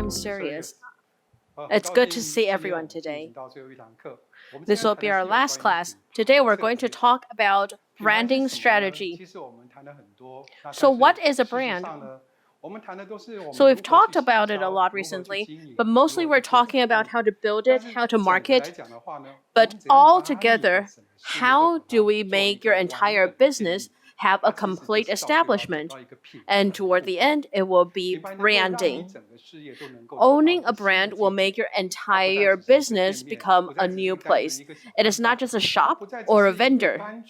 I'm serious. It's good to see everyone today. This will be our last class. Today we're going to talk about branding strategy. So what is a brand? So we've talked about it a lot recently, but mostly we're talking about how to build it, how to market. But altogether, how do we make your entire business have a complete establishment? And toward the end, it will be branding. Owning a brand will make your entire business become a new place. It is not just a shop or a vendor.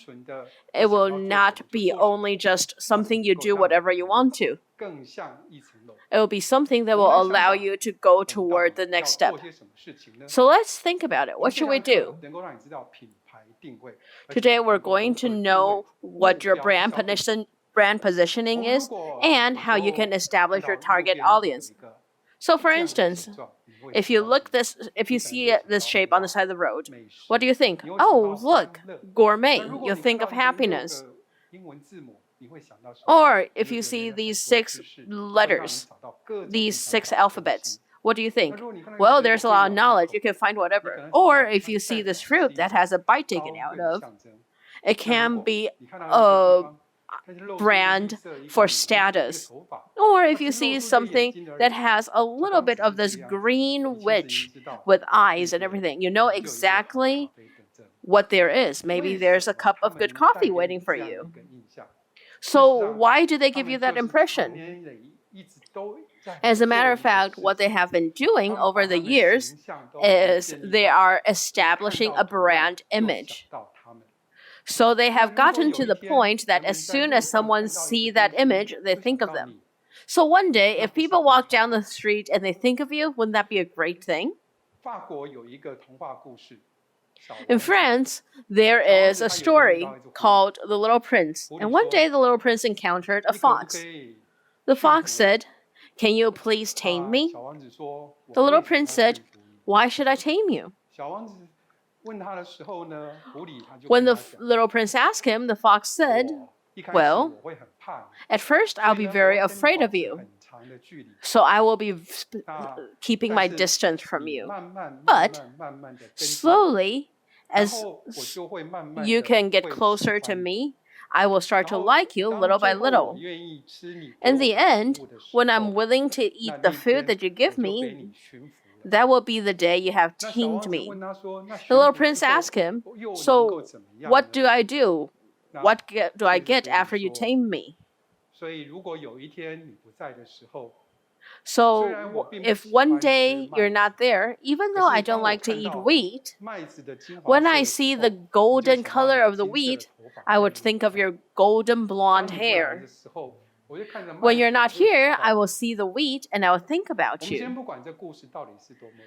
It will not be only just something you do whatever you want to. It will be something that will allow you to go toward the next step. So let's think about it. What should we do? Today we're going to know what your brand positioning is and how you can establish your target audience. So for instance, if you see this shape on the side of the road, what do you think? Oh, look, gourmet. You think of happiness. Or if you see these 6 letters, these 6 alphabets, what do you think? Well, there's a lot of knowledge. You can find whatever. Or if you see this fruit that has a bite taken out of, it can be a brand for status. Or if you see something that has a little bit of this green witch with eyes and everything, you know exactly what there is. Maybe there's a cup of good coffee waiting for you. So why do they give you that impression? As a matter of fact, what they have been doing over the years is they are establishing a brand image. So they have gotten to the point that as soon as someone sees that image, they think of them. So one day, if people walk down the street and they think of you, wouldn't that be a great thing? In France, there is a story called The Little Prince. And one day the little prince encountered a fox. The fox said, "Can you please tame me?" The little prince said, "Why should I tame you?" When the little prince asked him, the fox said, "Well, at first I'll be very afraid of you. So I will be keeping my distance from you. But slowly, as you can get closer to me, I will start to like you little by little. In the end, when I'm willing to eat the food that you give me, that will be the day you have tamed me." The little prince asked him, "So what do I do? What do I get after you tame me?" So if one day you're not there, even though I don't like to eat wheat, when I see the golden color of the wheat, I would think of your golden blonde hair. When you're not here, I will see the wheat and I will think about you.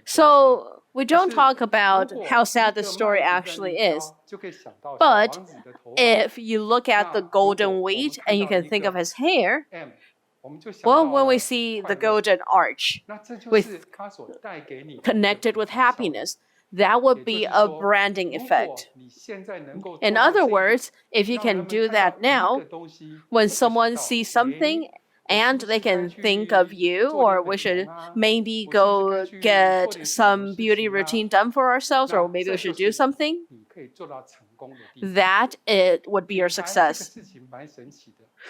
So we don't talk about how sad the story actually is. But if you look at the golden wheat and you can think of his hair, well, when we see the golden arch connected with happiness, that would be a branding effect. In other words, if you can do that now, when someone sees something and they can think of you, or we should maybe go get some beauty routine done for ourselves, or maybe we should do something, that it would be your success.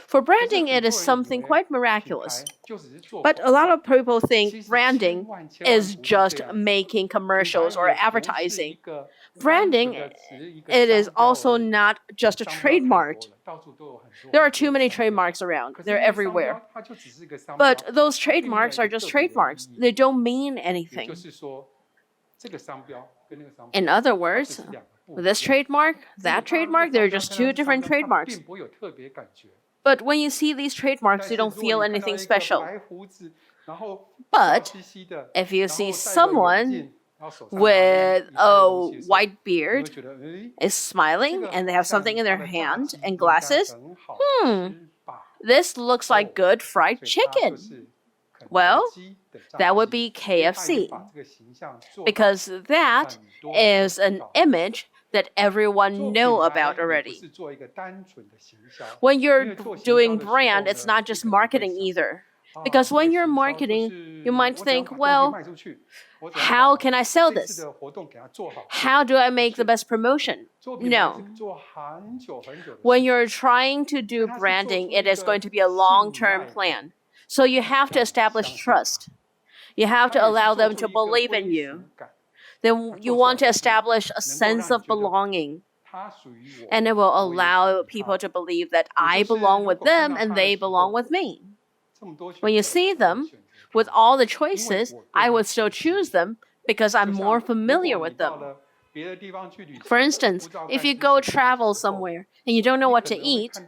For branding, it is something quite miraculous. But a lot of people think branding is just making commercials or advertising. Branding, it is also not just a trademark. There are too many trademarks around. They're everywhere. But those trademarks are just trademarks. They don't mean anything. In other words, this trademark, that trademark, they're just 2 different trademarks. But when you see these trademarks, you don't feel anything special. But if you see someone with a white beard is smiling and they have something in their hand and glasses, this looks like good fried chicken. Well, that would be KFC, because that is an image that everyone know about already. When you're doing brand, it's not just marketing either. Because when you're marketing, you might think, well, how can I sell this? How do I make the best promotion? No. When you're trying to do branding, it is going to be a long-term plan. So you have to establish trust. You have to allow them to believe in you. Then you want to establish a sense of belonging. And it will allow people to believe that I belong with them and they belong with me. When you see them, with all the choices, I would still choose them because I'm more familiar with them. For instance, if you go travel somewhere and you don't know what to eat,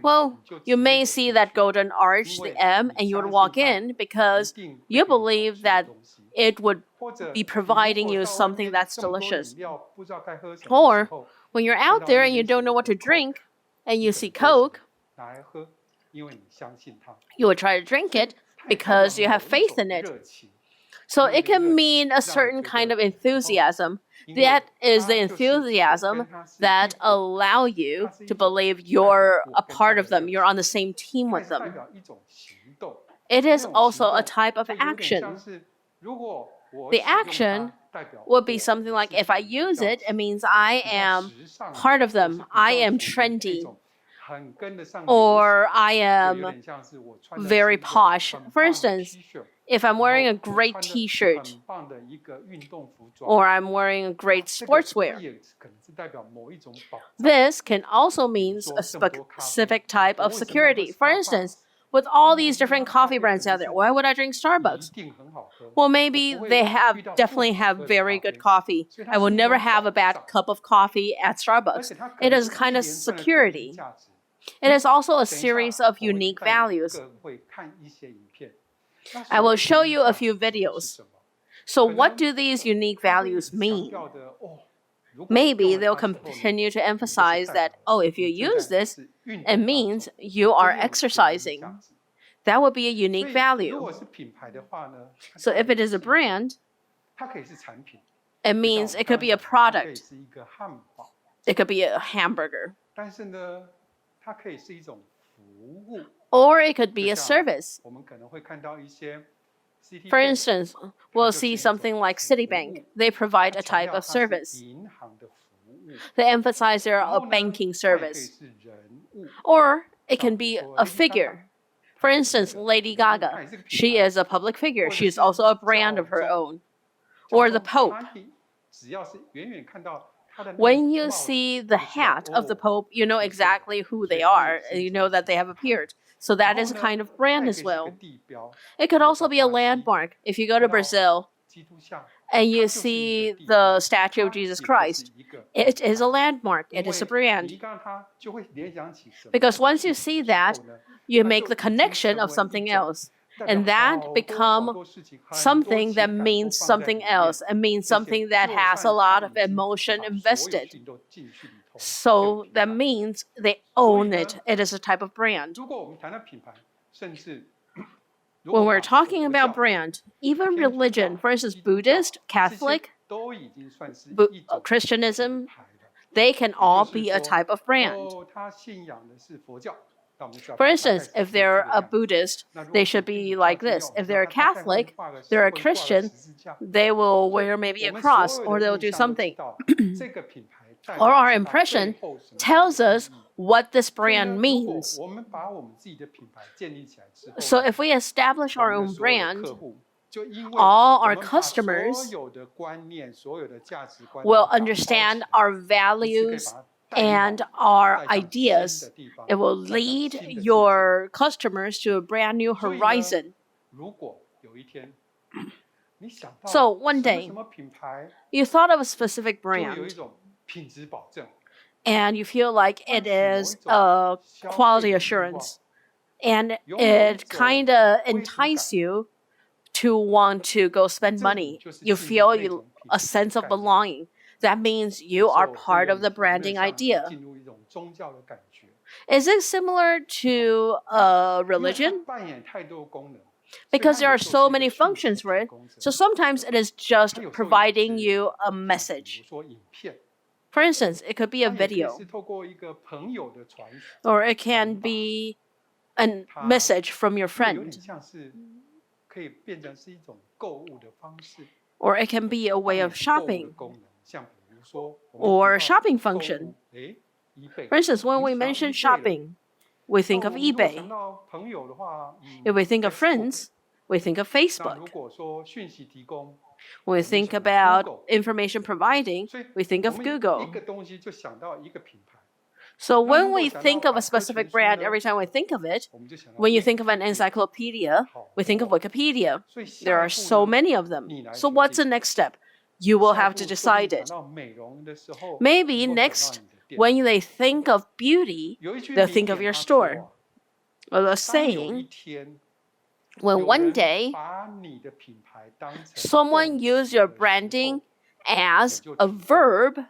well, you may see that golden arch, the M, and you would walk in because you believe that it would be providing you something that's delicious. Or when you're out there and you don't know what to drink and you see Coke, you will try to drink it because you have faith in it. So it can mean a certain kind of enthusiasm. That is the enthusiasm that allow you to believe you're a part of them, you're on the same team with them. It is also a type of action. The action would be something like, if I use it, it means I am part of them, I am trendy, or I am very posh. For instance, if I'm wearing a great t-shirt, or I'm wearing a great sportswear, this can also mean a specific type of security. For instance, with all these different coffee brands out there, why would I drink Starbucks? Well, maybe they definitely have very good coffee. I will never have a bad cup of coffee at Starbucks. It is a kind of security. It is also a series of unique values. I will show you a few videos. So what do these unique values mean? Maybe they'll continue to emphasize that, oh, if you use this, it means you are exercising. That would be a unique value. So if it is a brand, it means it could be a product. It could be a hamburger. Or it could be a service. For instance, we'll see something like Citibank. They provide a type of service. They emphasize they're a banking service. Or it can be a figure. For instance, Lady Gaga. She is a public figure. She is also a brand of her own. Or the Pope. When you see the hat of the Pope, you know exactly who they are. You know that they have appeared. So that is a kind of brand as well. It could also be a landmark. If you go to Brazil and you see the statue of Jesus Christ, it is a landmark. It is a brand. Because once you see that, you make the connection of something else. And that becomes something that means something else. It means something that has a lot of emotion invested. So that means they own it. It is a type of brand. When we're talking about brand, even religion, for instance, Buddhist, Catholic, Christianism, they can all be a type of brand. For instance, if they're a Buddhist, they should be like this. If they're a Catholic, they're a Christian, they will wear maybe a cross or they'll do something. Or our impression tells us what this brand means. So if we establish our own brand, all our customers will understand our values and our ideas. It will lead your customers to a brand new horizon. So one day, you thought of a specific brand, and you feel like it is a quality assurance, and it kind of entices you to want to go spend money. You feel a sense of belonging. That means you are part of the branding idea. Is it similar to religion? Because there are so many functions for it, so sometimes it is just providing you a message. For instance, it could be a video, or it can be a message from your friend. Or it can be a way of shopping or shopping function. For instance, when we mention shopping, we think of eBay. If we think of friends, we think of Facebook. When we think about information providing, we think of Google. So when we think of a specific brand, every time we think of it, when you think of an encyclopedia, we think of Wikipedia. There are so many of them. So what's the next step? You will have to decide it. Maybe next, when they think of beauty, they'll think of your store. Well, the saying, when one day someone uses your branding as a verb,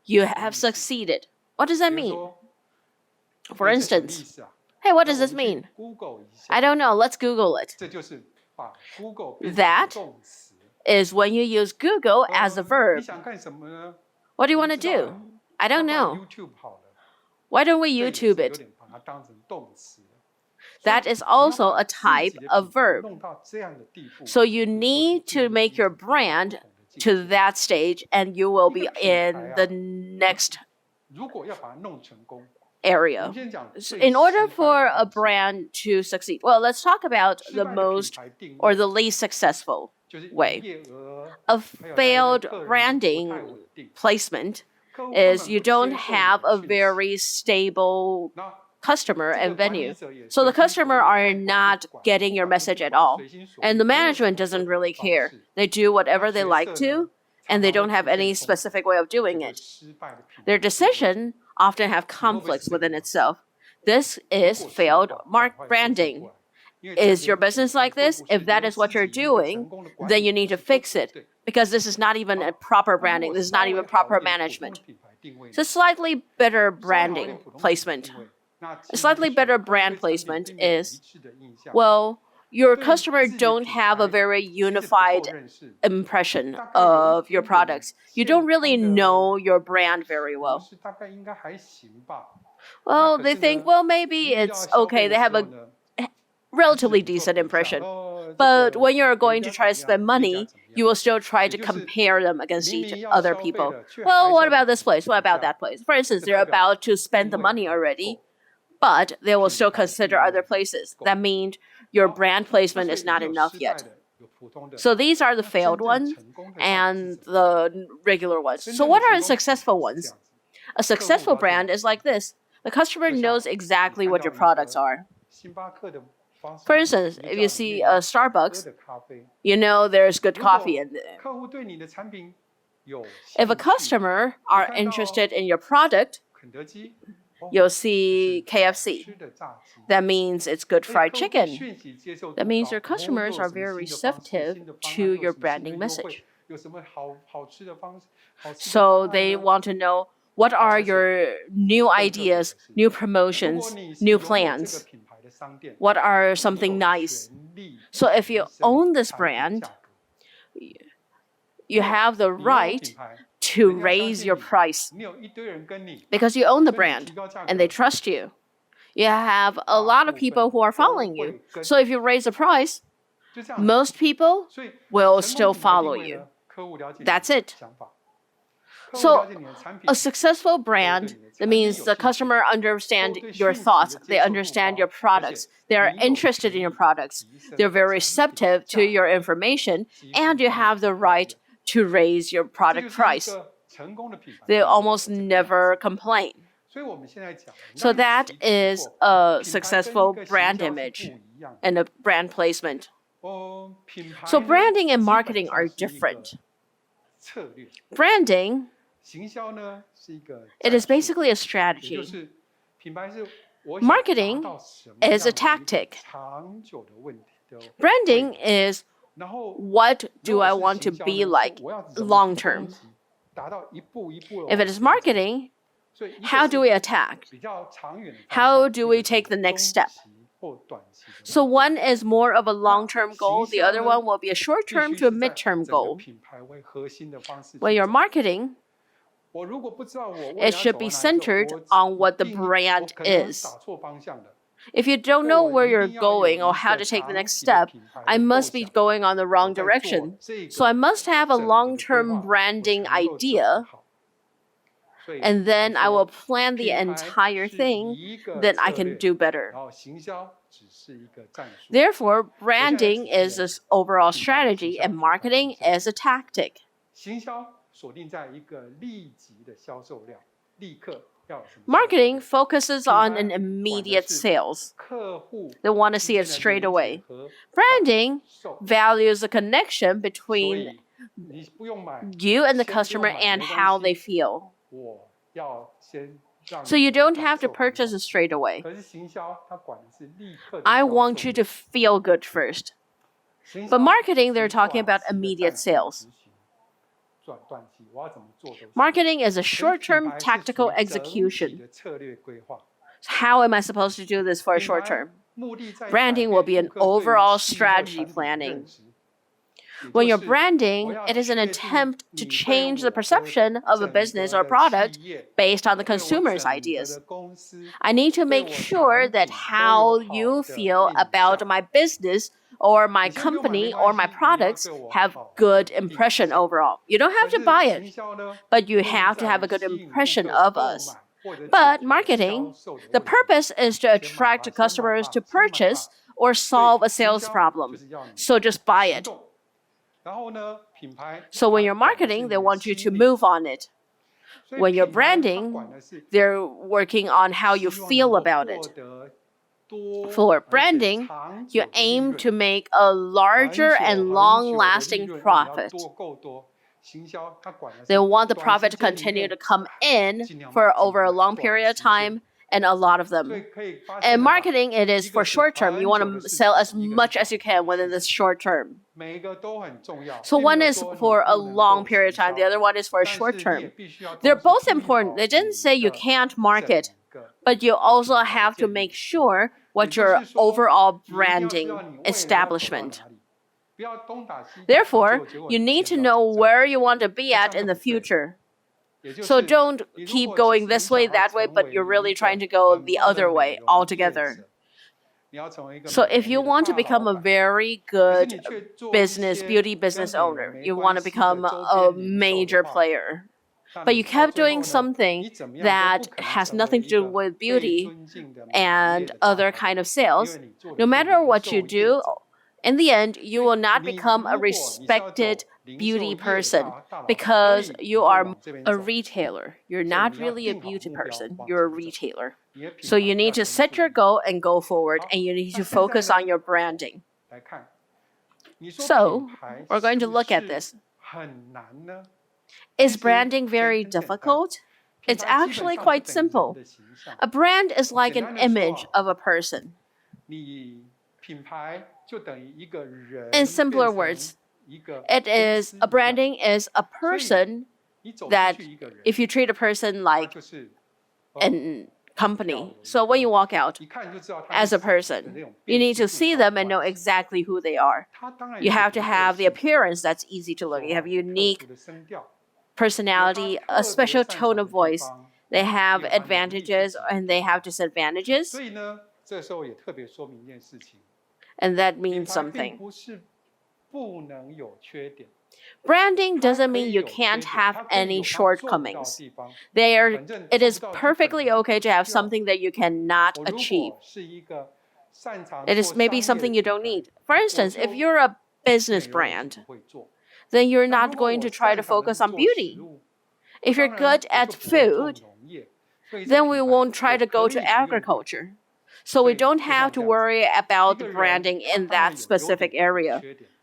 you have succeeded. What does that mean? For instance, hey, what does this mean? I don't know. Let's Google it. That is when you use Google as a verb. What do you want to do? I don't know. Why don't we YouTube it? That is also a type of verb. So you need to make your brand to that stage, and you will be in the next area. So in order for a brand to succeed, well, let's talk about the most or the least successful way. A failed branding placement is you don't have a very stable customer and venue. So the customer are not getting your message at all. And the management doesn't really care. They do whatever they like to, and they don't have any specific way of doing it. Their decision often have conflicts within itself. This is failed branding. Is your business like this? If that is what you're doing, then you need to fix it, because this is not even a proper branding. This is not even proper management. So slightly better branding placement. A slightly better brand placement is, well, your customer don't have a very unified impression of your products. You don't really know your brand very well. Well, they think, well, maybe it's okay. They have a relatively decent impression. But when you're going to try to spend money, you will still try to compare them against each other people. Well, what about this place? What about that place? For instance, they're about to spend the money already, but they will still consider other places. That means your brand placement is not enough yet. So these are the failed ones and the regular ones. So what are the successful ones? A successful brand is like this. The customer knows exactly what your products are. For instance, if you see a Starbucks, you know there's good coffee in there. If a customer are interested in your product, you'll see KFC. That means it's good fried chicken. That means your customers are very receptive to your branding message. So they want to know, what are your new ideas, new promotions, new plans? What are something nice? So if you own this brand, you have the right to raise your price because you own the brand and they trust you. You have a lot of people who are following you. So if you raise the price, most people will still follow you. That's it. So a successful brand, that means the customer understands your thoughts, they understand your products, they are interested in your products, they're very receptive to your information, and you have the right to raise your product price. They almost never complain. So that is a successful brand image and a brand placement. So branding and marketing are different. Branding, it is basically a strategy. Marketing is a tactic. Branding is, what do I want to be like long term? If it is marketing, how do we attack? How do we take the next step? So one is more of a long-term goal, the other one will be a short-term to a mid-term goal. When you're marketing, it should be centered on what the brand is. If you don't know where you're going or how to take the next step, I must be going on the wrong direction. So I must have a long-term branding idea, and then I will plan the entire thing, then I can do better. Therefore, branding is this overall strategy and marketing is a tactic. Marketing focuses on an immediate sales. They want to see it straight away. Branding values the connection between you and the customer and how they feel. So you don't have to purchase it straight away. I want you to feel good first. But marketing, they're talking about immediate sales. Marketing is a short-term tactical execution. How am I supposed to do this for a short term? Branding will be an overall strategy planning. When you're branding, it is an attempt to change the perception of a business or product based on the consumer's ideas. I need to make sure that how you feel about my business or my company or my products have good impression overall. You don't have to buy it, but you have to have a good impression of us. But marketing, the purpose is to attract customers to purchase or solve a sales problem. So just buy it. So when you're marketing, they want you to move on it. When you're branding, they're working on how you feel about it. For branding, you aim to make a larger and long-lasting profit. They want the profit to continue to come in for over a long period of time and a lot of them. And marketing, it is for short term. You want to sell as much as you can within this short term. So one is for a long period of time. The other one is for a short term. They're both important. They didn't say you can't market, but you also have to make sure what your overall branding establishment. Therefore, you need to know where you want to be at in the future. So don't keep going this way, that way, but you're really trying to go the other way altogether. So if you want to become a very good beauty business owner, you want to become a major player, but you kept doing something that has nothing to do with beauty and other kind of sales, no matter what you do, in the end, you will not become a respected beauty person because you are a retailer. You're not really a beauty person. You're a retailer. So you need to set your goal and go forward, and you need to focus on your branding. So we're going to look at this. Is branding very difficult? It's actually quite simple. A brand is like an image of a person. In simpler words, a branding is a person that if you treat a person like a company, so when you walk out as a person, you need to see them and know exactly who they are. You have to have the appearance that's easy to look. You have unique personality, a special tone of voice. They have advantages and they have disadvantages. And that means something. Branding doesn't mean you can't have any shortcomings. It is perfectly okay to have something that you cannot achieve. It is maybe something you don't need. For instance, if you're a business brand, then you're not going to try to focus on beauty. If you're good at food, then we won't try to go to agriculture. So we don't have to worry about the branding in that specific area.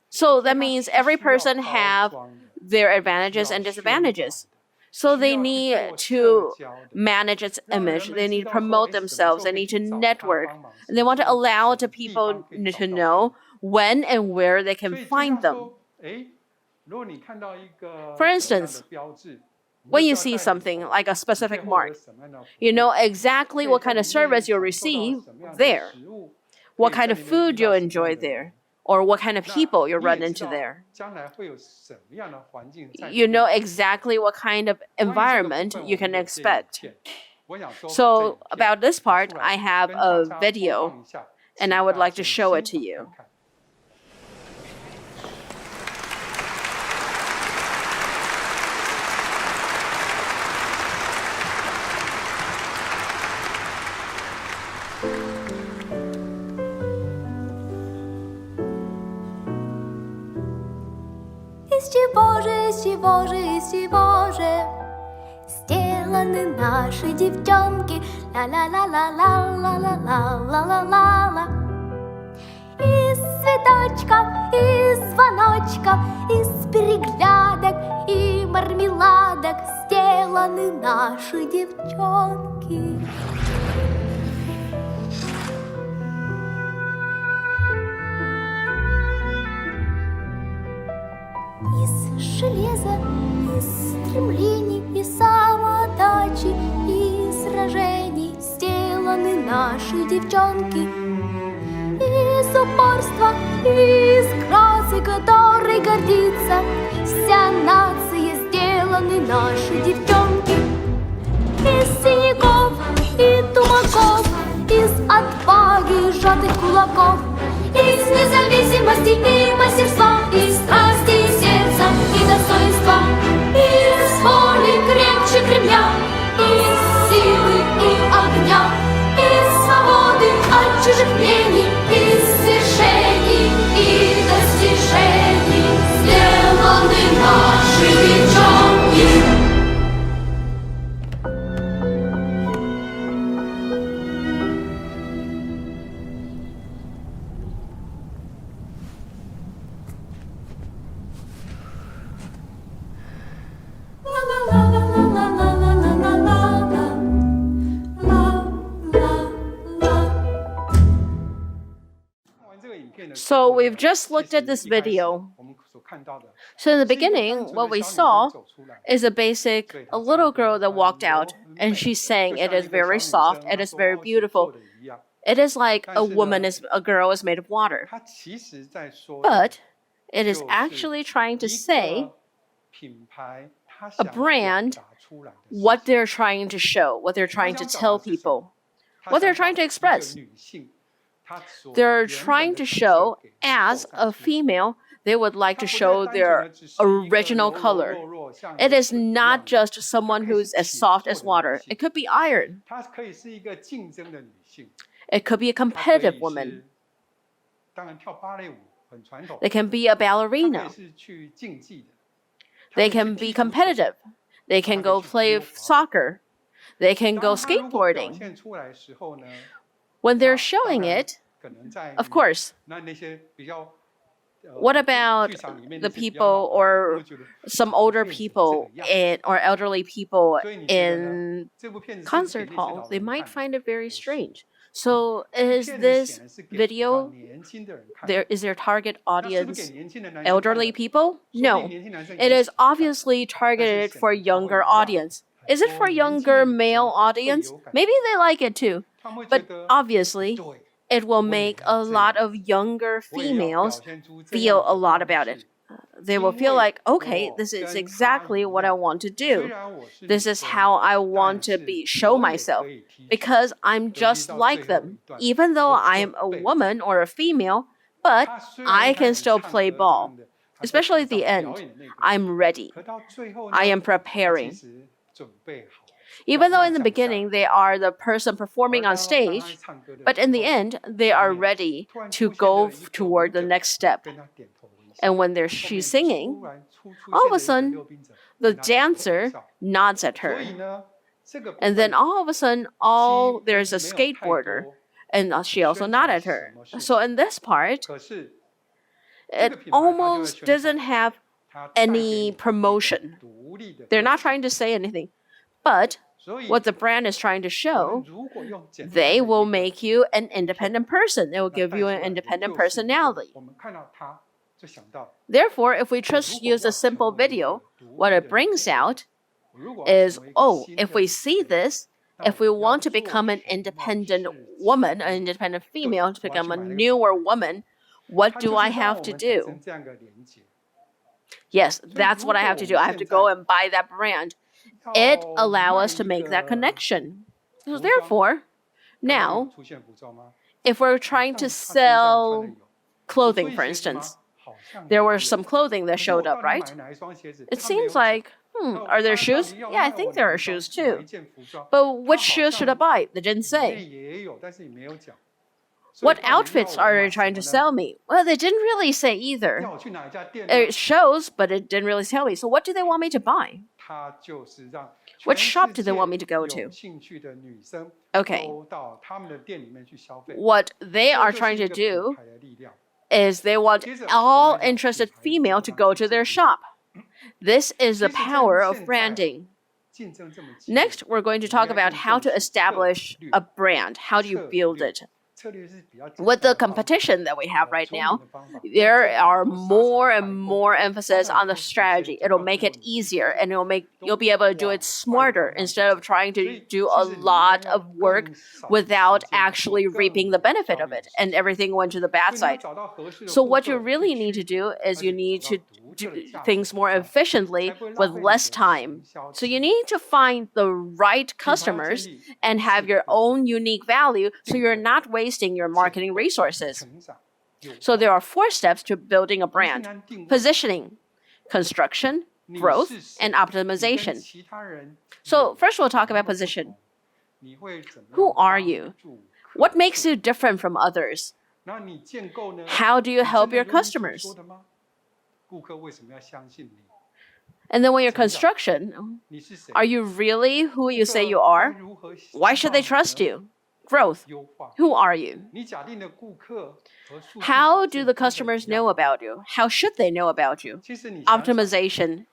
So that means every person have their advantages and disadvantages. So they need to manage its image. They need to promote themselves. They need to network. And they want to allow the people to know when and where they can find them. For instance, when you see something like a specific mark, you know exactly what kind of service you'll receive there, what kind of food you'll enjoy there, or what kind of people you'll run into there. You know exactly what kind of environment you can expect. So about this part, I have a video, and I would like to show it to you. Из чего же, из чего же, из чего же сделаны наши девчонки? Ла-ла-ла-ла-ла-ла-ла-ла-ла-ла-ла. Из цветочков, из звоночков, из переглядок и мармеладок сделаны наши девчонки. Из железа, из стремлений, из самоотдачи, из сражений сделаны наши девчонки. Из упорства, из красы, которой гордится вся нация, сделаны наши девчонки. Из синяков и тумаков, из отваги сжатых кулаков, из независимости и мастерства, из страсти и сердца и достоинства, из воли крепче Кремля, из силы и огня, из свободы от чужих мнений, из свершений и достижений сделаны наши девчонки. So we've just looked at this video. So in the beginning, what we saw is a little girl that walked out, and she's saying it is very soft, it is very beautiful. It is like a girl is made of water. But it is actually trying to say a brand, what they're trying to show, what they're trying to tell people, what they're trying to express. They're trying to show, as a female, they would like to show their original color. It is not just someone who's as soft as water. It could be iron. It could be a competitive woman. They can be a ballerina. They can be competitive. They can go play soccer. They can go skateboarding. When they're showing it, of course, what about the people or some older people or elderly people in concert hall? They might find it very strange. So is this video, is their target audience elderly people? No. It is obviously targeted for younger audience. Is it for younger male audience? Maybe they like it too. But obviously, it will make a lot of younger females feel a lot about it. They will feel like, okay, this is exactly what I want to do. This is how I want to show myself, because I'm just like them. Even though I'm a woman or a female, but I can still play ball. Especially at the end, I'm ready. I am preparing. Even though in the beginning they are the person performing on stage, but in the end they are ready to go toward the next step. And when she's singing, all of a sudden the dancer nods at her. And then all of a sudden there's a skateboarder, and she also nods at her. So in this part, it almost doesn't have any promotion. They're not trying to say anything. But what the brand is trying to show, they will make you an independent person. They will give you an independent personality. Therefore, if we just use a simple video, what it brings out is, if we see this, if we want to become an independent woman, an independent female, to become a newer woman, what do I have to do? Yes, that's what I have to do. I have to go and buy that brand. It allows us to make that connection. So therefore, now, if we're trying to sell clothing, for instance, there were some clothing that showed up, right? It seems like, are there shoes? Yeah, I think there are shoes too. But which shoes should I buy? They didn't say. What outfits are they trying to sell me? Well, they didn't really say either. It shows, but it didn't really tell me. So what do they want me to buy? Which shop do they want me to go to? Okay. What they are trying to do is they want all interested female to go to their shop. This is the power of branding. Next, we're going to talk about how to establish a brand. How do you build it? With the competition that we have right now, there are more and more emphasis on the strategy. It'll make it easier, and you'll be able to do it smarter instead of trying to do a lot of work without actually reaping the benefit of it, and everything went to the bad side. So what you really need to do is you need to do things more efficiently with less time. So you need to find the right customers and have your own unique value, so you're not wasting your marketing resources. So there are 4 steps to building a brand: positioning, construction, growth, and optimization. So first we'll talk about position. Who are you? What makes you different from others? How do you help your customers? And then when you're construction, are you really who you say you are? Why should they trust you? Growth. Who are you? How do the customers know about you? How should they know about you? Optimization.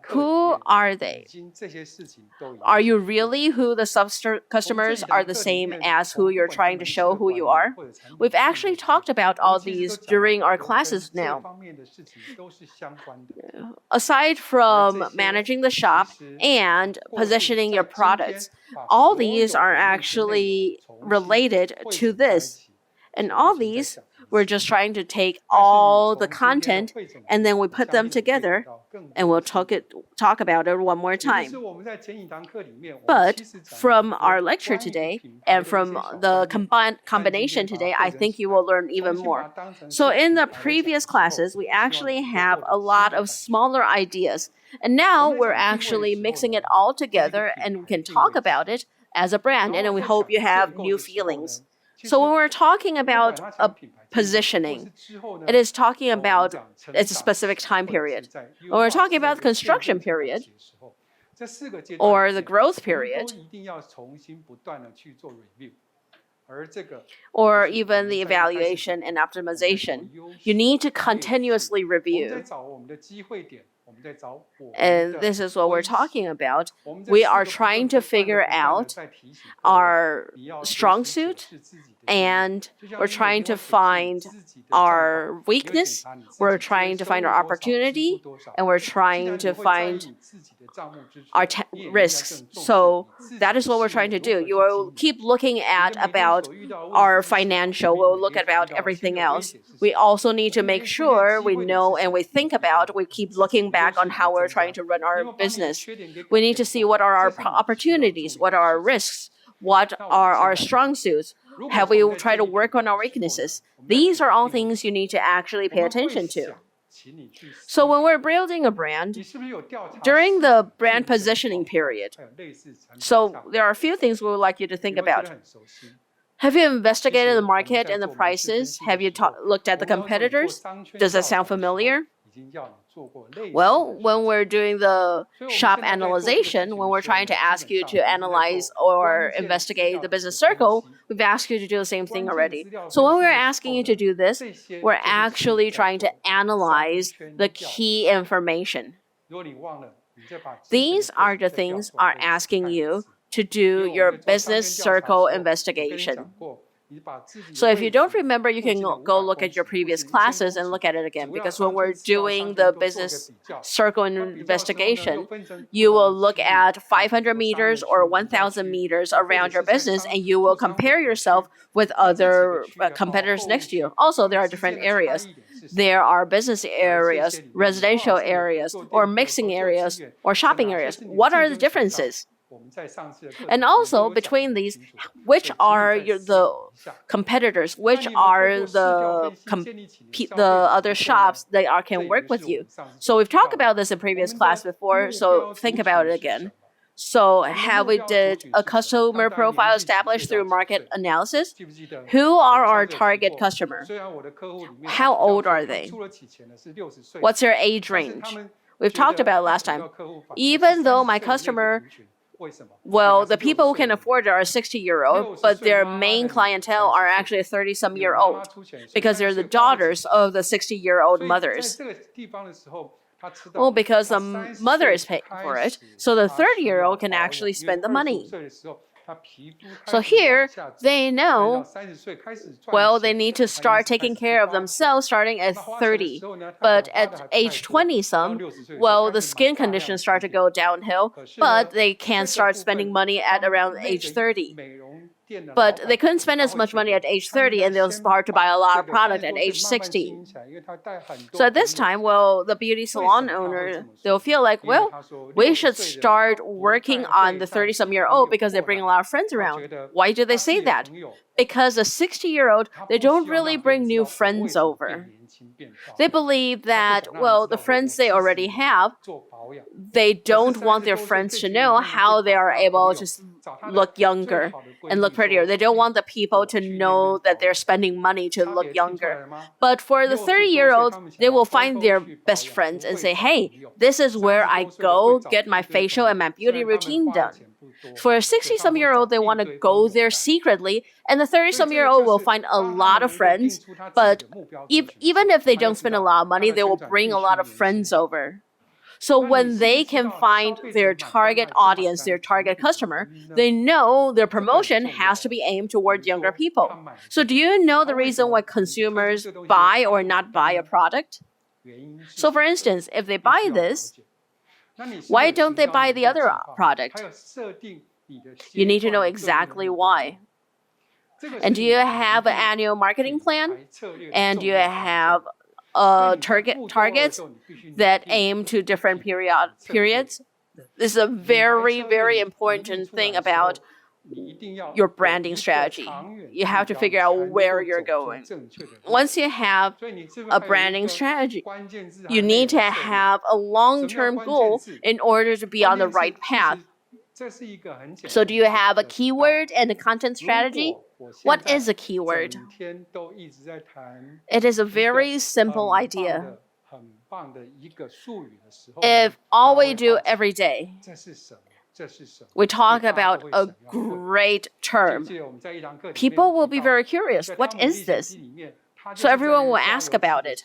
Who are they? Are you really who the customers are the same as who you're trying to show who you are? We've actually talked about all these during our classes now. Aside from managing the shop and positioning your products, all these are actually related to this. And all these, we're just trying to take all the content and then we put them together, and we'll talk about it one more time. But from our lecture today and from the combination today, I think you will learn even more. So in the previous classes, we actually have a lot of smaller ideas. And now we're actually mixing it all together, and we can talk about it as a brand. And we hope you have new feelings. So when we're talking about positioning, it is talking about it's a specific time period. When we're talking about the construction period or the growth period, or even the evaluation and optimization, you need to continuously review. And this is what we're talking about. We are trying to figure out our strong suit, and we're trying to find our weakness, we're trying to find our opportunity, and we're trying to find our risks. So that is what we're trying to do. You will keep looking at about our financial, we'll look at about everything else. We also need to make sure we know and we think about, we keep looking back on how we're trying to run our business. We need to see what are our opportunities, what are our risks, what are our strong suits. Have we tried to work on our weaknesses? These are all things you need to actually pay attention to. So when we're building a brand, during the brand positioning period, so there are a few things we would like you to think about. Have you investigated the market and the prices? Have you looked at the competitors? Does that sound familiar? Well, when we're doing the shop analyzation, when we're trying to ask you to analyze or investigate the business circle, we've asked you to do the same thing already. So when we're asking you to do this, we're actually trying to analyze the key information. These are the things are asking you to do your business circle investigation. So if you don't remember, you can go look at your previous classes and look at it again, because when we're doing the business circle investigation, you will look at 500 meters or 1,000 meters around your business, and you will compare yourself with other competitors next to you. Also, there are different areas. There are business areas, residential areas, or mixing areas, or shopping areas. What are the differences? And also between these, which are the competitors, which are the other shops that can work with you. So we've talked about this in previous class before, so think about it again. So have we did a customer profile established through market analysis? Who are our target customer? How old are they? What's their age range? We've talked about it last time. Even though my customer, well, the people who can afford it are 60-year-old, but their main clientele are actually 30-some-year-old because they're the daughters of the 60-year-old mothers. Well, because the mother is paying for it, so the 30-year-old can actually spend the money. So here, they know, well, they need to start taking care of themselves starting at 30. But at age 20-some, well, the skin conditions start to go downhill, but they can start spending money at around age 30. But they couldn't spend as much money at age 30, and they'll start to buy a lot of product at age 60. So at this time, well, the beauty salon owner, they'll feel like, well, we should start working on the 30-some-year-old because they bring a lot of friends around. Why do they say that? Because the 60-year-old, they don't really bring new friends over. They believe that, well, the friends they already have, they don't want their friends to know how they are able to look younger and look prettier. They don't want the people to know that they're spending money to look younger. But for the 30-year-old, they will find their best friends and say, hey, this is where I go get my facial and my beauty routine done. For a 60-some-year-old, they want to go there secretly, and the 30-some-year-old will find a lot of friends, but even if they don't spend a lot of money, they will bring a lot of friends over. So when they can find their target audience, their target customer, they know their promotion has to be aimed toward younger people. So do you know the reason why consumers buy or not buy a product? So for instance, if they buy this, why don't they buy the other product? You need to know exactly why. And do you have an annual marketing plan? And do you have targets that aim to different periods? This is a very, very important thing about your branding strategy. You have to figure out where you're going. Once you have a branding strategy, you need to have a long-term goal in order to be on the right path. So do you have a keyword and a content strategy? What is a keyword? It is a very simple idea. If all we do every day, we talk about a great term, people will be very curious. What is this? So everyone will ask about it.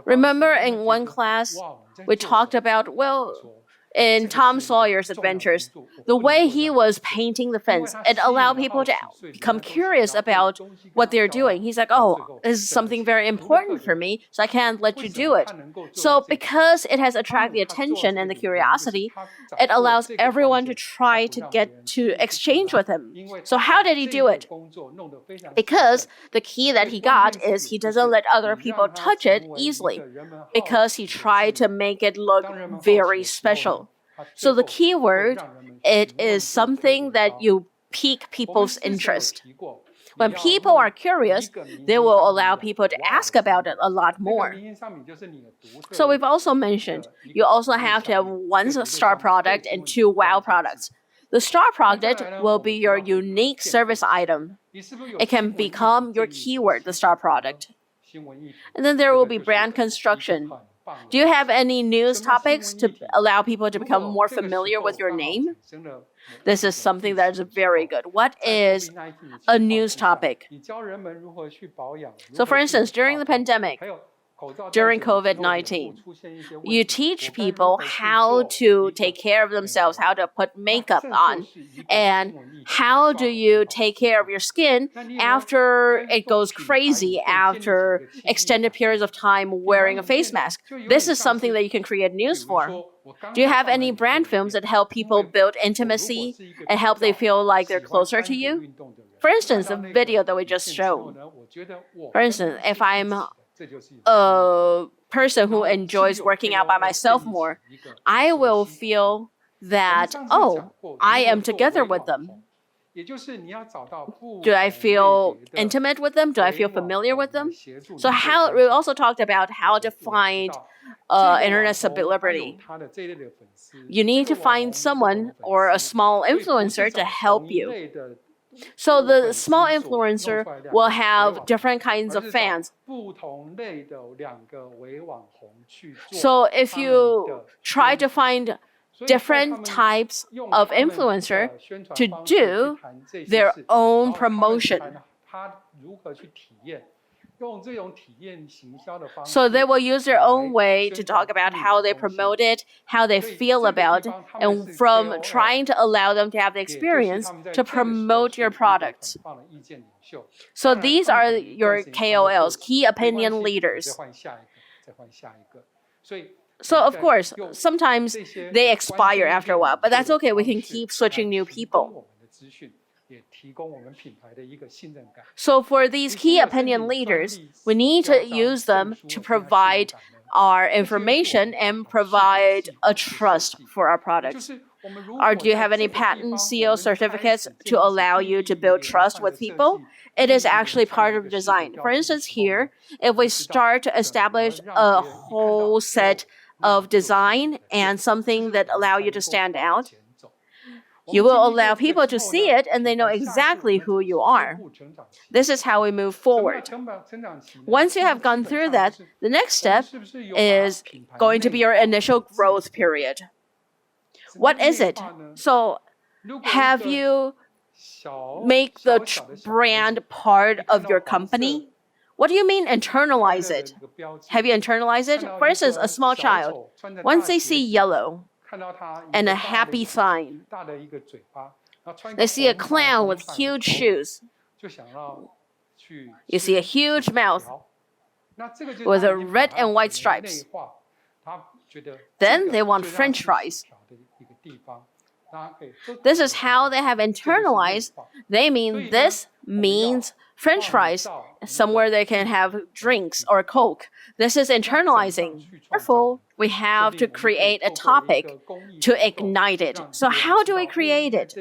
Remember in one class, we talked about, well, in Tom Sawyer's Adventures, the way he was painting the fence, it allowed people to become curious about what they're doing. He's like, oh, this is something very important for me, so I can't let you do it. So because it has attracted the attention and the curiosity, it allows everyone to try to get to exchange with him. So how did he do it? Because the key that he got is he doesn't let other people touch it easily, because he tried to make it look very special. So the keyword, it is something that you pique people's interest. When people are curious, they will allow people to ask about it a lot more. So we've also mentioned, you also have to have one star product and two wow products. The star product will be your unique service item. It can become your keyword, the star product. And then there will be brand construction. Do you have any news topics to allow people to become more familiar with your name? This is something that is very good. What is a news topic? So for instance, during the pandemic, during COVID-19, you teach people how to take care of themselves, how to put makeup on, and how do you take care of your skin after it goes crazy, after extended periods of time wearing a face mask. This is something that you can create news for. Do you have any brand films that help people build intimacy and help they feel like they're closer to you? For instance, the video that we just showed. For instance, if I'm a person who enjoys working out by myself more, I will feel that, oh, I am together with them. Do I feel intimate with them? Do I feel familiar with them? So we also talked about how to find internet celebrity. You need to find someone or a small influencer to help you. So the small influencer will have different kinds of fans. So if you try to find different types of influencer to do their own promotion. So they will use their own way to talk about how they promote it, how they feel about it, and from trying to allow them to have the experience to promote your products. So these are your KOLs, key opinion leaders. So of course, sometimes they expire after a while, but that's okay. We can keep switching new people. So for these key opinion leaders, we need to use them to provide our information and provide a trust for our products. Or do you have any patent seal certificates to allow you to build trust with people? It is actually part of design. For instance, here, if we start to establish a whole set of design and something that allow you to stand out, you will allow people to see it and they know exactly who you are. This is how we move forward. Once you have gone through that, the next step is going to be your initial growth period. What is it? So have you make the brand part of your company? What do you mean internalize it? Have you internalized it? For instance, a small child, once they see yellow and a happy sign, they see a clown with huge shoes. You see a huge mouth with a red and white stripes. Then they want French fries. This is how they have internalized. They mean this means French fries, somewhere they can have drinks or Coke. This is internalizing. Therefore, we have to create a topic to ignite it. So how do we create it?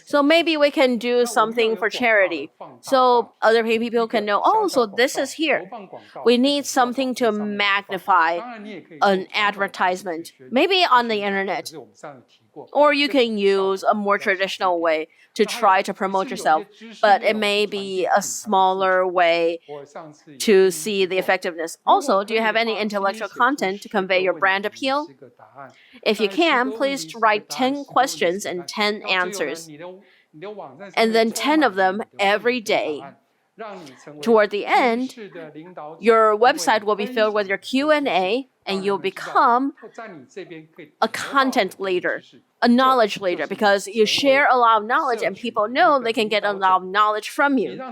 So maybe we can do something for charity. So other people can know, oh, so this is here. We need something to magnify an advertisement, maybe on the internet. Or you can use a more traditional way to try to promote yourself, but it may be a smaller way to see the effectiveness. Also, do you have any intellectual content to convey your brand appeal? If you can, please write 10 questions and 10 answers, and then 10 of them every day. Toward the end, your website will be filled with your Q&A, and you'll become a content leader, a knowledge leader, because you share a lot of knowledge and people know they can get a lot of knowledge from you.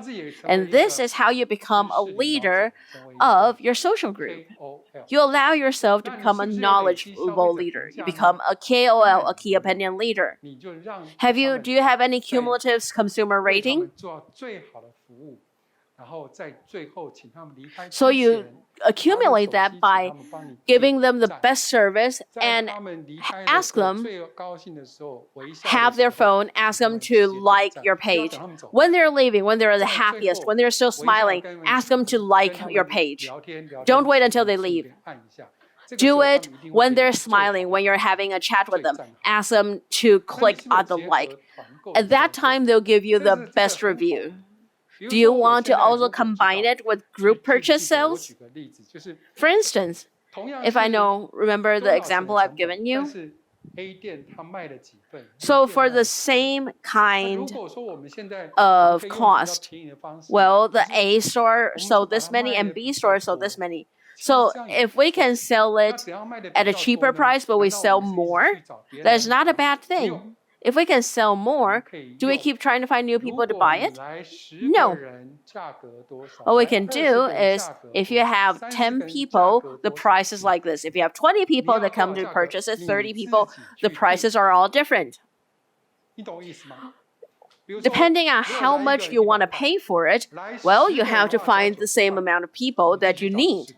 And this is how you become a leader of your social group. You allow yourself to become a knowledgeable leader. You become a KOL, a key opinion leader. Do you have any cumulative consumer rating? So you accumulate that by giving them the best service and ask them, have their phone, ask them to like your page. When they're leaving, when they're the happiest, when they're still smiling, ask them to like your page. Don't wait until they leave. Do it when they're smiling, when you're having a chat with them. Ask them to click on the like. At that time, they'll give you the best review. Do you want to also combine it with group purchase sales? For instance, if remember the example I've given you? So for the same kind of cost, well, the A store sold this many and B store sold this many. So if we can sell it at a cheaper price, but we sell more, that's not a bad thing. If we can sell more, do we keep trying to find new people to buy it? No. What we can do is, if you have 10 people, the price is like this. If you have 20 people that come to purchase it, 30 people, the prices are all different. Depending on how much you want to pay for it, well, you have to find the same amount of people that you need.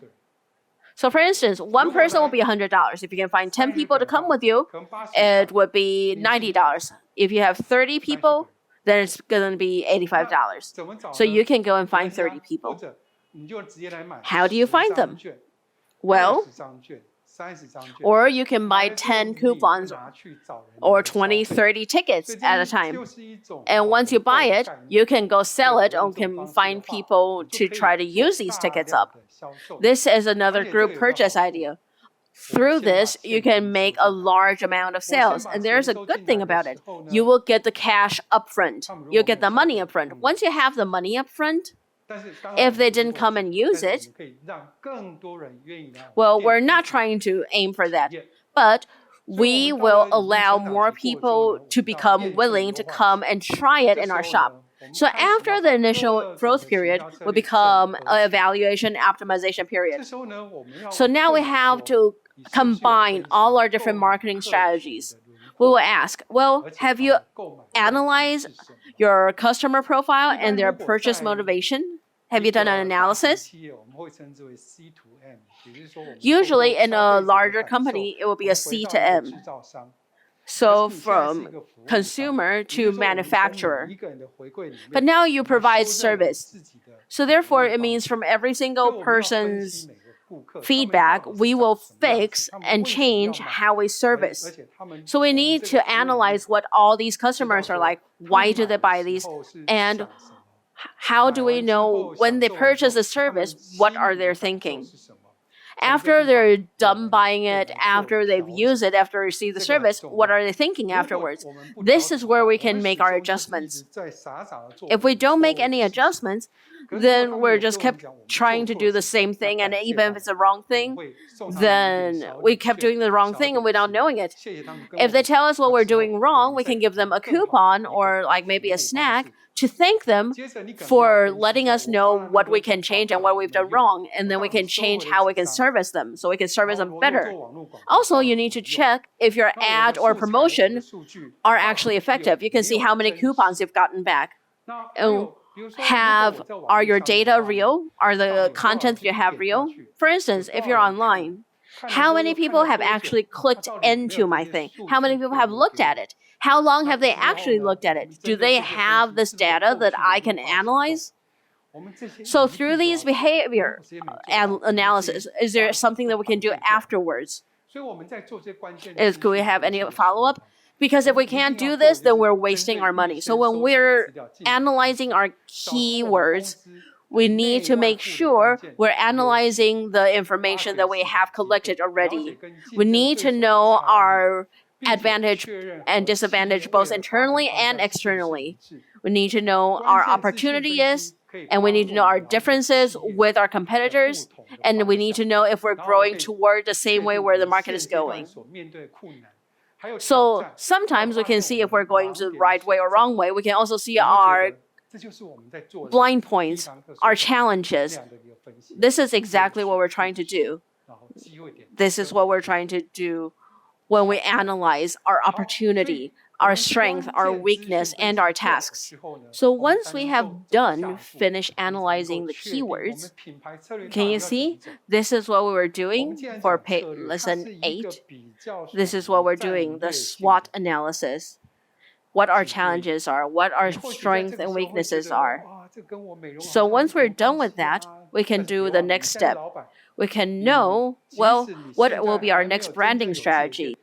So for instance, one person will be $100. If you can find 10 people to come with you, it would be $90. If you have 30 people, then it's going to be $85. So you can go and find 30 people. How do you find them? Well, or you can buy 10 coupons or 20, 30 tickets at a time. And once you buy it, you can go sell it or can find people to try to use these tickets up. This is another group purchase idea. Through this, you can make a large amount of sales. And there's a good thing about it. You will get the cash upfront. You'll get the money upfront. Once you have the money upfront, if they didn't come and use it, well, we're not trying to aim for that. But we will allow more people to become willing to come and try it in our shop. So after the initial growth period will become an evaluation optimization period. So now we have to combine all our different marketing strategies. We will ask, well, have you analyzed your customer profile and their purchase motivation? Have you done an analysis? Usually in a larger company, it will be a C to M. So from consumer to manufacturer. But now you provide service. So therefore, it means from every single person's feedback, we will fix and change how we service. So we need to analyze what all these customers are like. Why do they buy these? And how do we know when they purchase a service, what are they thinking? After they're done buying it, after they've used it, after they receive the service, what are they thinking afterwards? This is where we can make our adjustments. If we don't make any adjustments, then we're just kept trying to do the same thing, and even if it's a wrong thing, then we kept doing the wrong thing and without knowing it. If they tell us what we're doing wrong, we can give them a coupon or like maybe a snack to thank them for letting us know what we can change and what we've done wrong, and then we can change how we can service them so we can service them better. Also, you need to check if your ad or promotion are actually effective. You can see how many coupons you've gotten back. Are your data real? Are the content you have real? For instance, if you're online, how many people have actually clicked into my thing? How many people have looked at it? How long have they actually looked at it? Do they have this data that I can analyze? So through these behavior analysis, is there something that we can do afterwards? Could we have any follow-up? Because if we can't do this, then we're wasting our money. So when we're analyzing our keywords, we need to make sure we're analyzing the information that we have collected already. We need to know our advantage and disadvantage both internally and externally. We need to know our opportunity is, and we need to know our differences with our competitors, and we need to know if we're growing toward the same way where the market is going. So sometimes we can see if we're going to the right way or wrong way. We can also see our blind points, our challenges. This is exactly what we're trying to do. This is what we're trying to do when we analyze our opportunity, our strength, our weakness, and our tasks. So once we have finished analyzing the keywords, can you see? This is what we were doing for lesson 8. This is what we're doing, the SWOT analysis. What our challenges are, what our strengths and weaknesses are. So once we're done with that, we can do the next step. We can know, well, what will be our next branding strategy.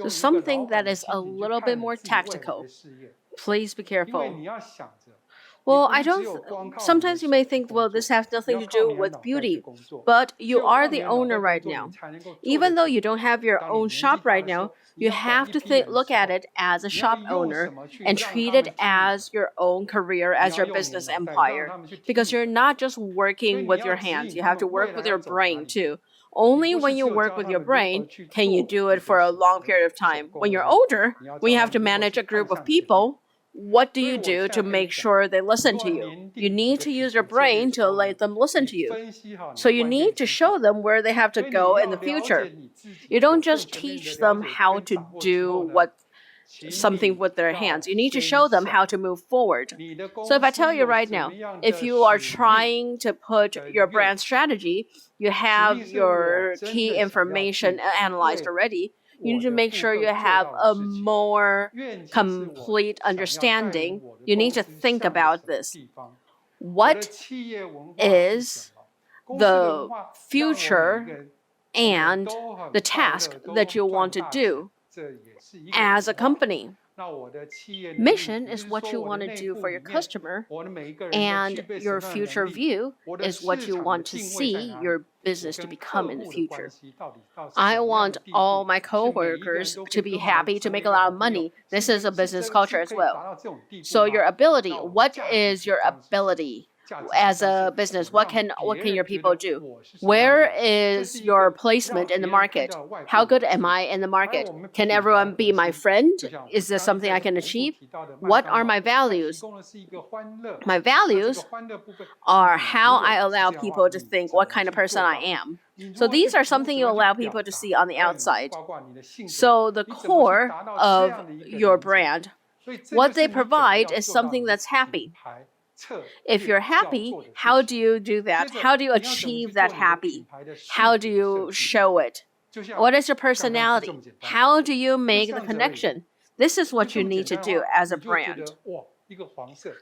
So something that is a little bit more tactical. Please be careful. Well, sometimes you may think, well, this has nothing to do with beauty, but you are the owner right now. Even though you don't have your own shop right now, you have to look at it as a shop owner and treat it as your own career, as your business empire. Because you're not just working with your hands, you have to work with your brain too. Only when you work with your brain can you do it for a long period of time. When you're older, when you have to manage a group of people, what do you do to make sure they listen to you? You need to use your brain to let them listen to you. So you need to show them where they have to go in the future. You don't just teach them how to do what something with their hands. You need to show them how to move forward. So if I tell you right now, if you are trying to put your brand strategy, you have your key information analyzed already. You need to make sure you have a more complete understanding. You need to think about this. What is the future and the task that you want to do as a company? Mission is what you want to do for your customer, and your future view is what you want to see your business to become in the future. I want all my coworkers to be happy, to make a lot of money. This is a business culture as well. So your ability, what is your ability? As a business, what can your people do? Where is your placement in the market? How good am I in the market? Can everyone be my friend? Is this something I can achieve? What are my values? My values are how I allow people to think what kind of person I am. So these are something you allow people to see on the outside. So the core of your brand, what they provide is something that's happy. If you're happy, how do you do that? How do you achieve that happy? How do you show it? What is your personality? How do you make the connection? This is what you need to do as a brand.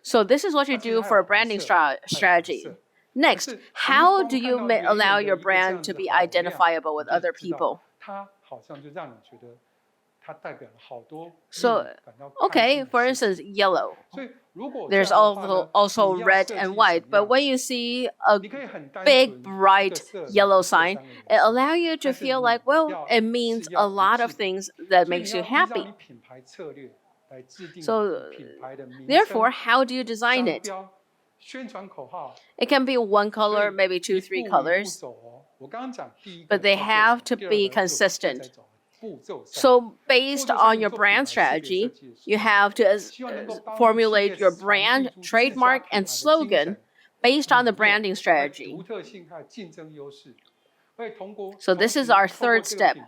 So this is what you do for a branding strategy. Next, how do you allow your brand to be identifiable with other people? So, okay, for instance, yellow. There's also red and white, but when you see a big, bright yellow sign, it allows you to feel like, well, it means a lot of things that makes you happy. So, therefore, how do you design it? It can be one color, maybe 2, 3 colors, but they have to be consistent. So based on your brand strategy, you have to formulate your brand, trademark, and slogan based on the branding strategy. So this is our third step.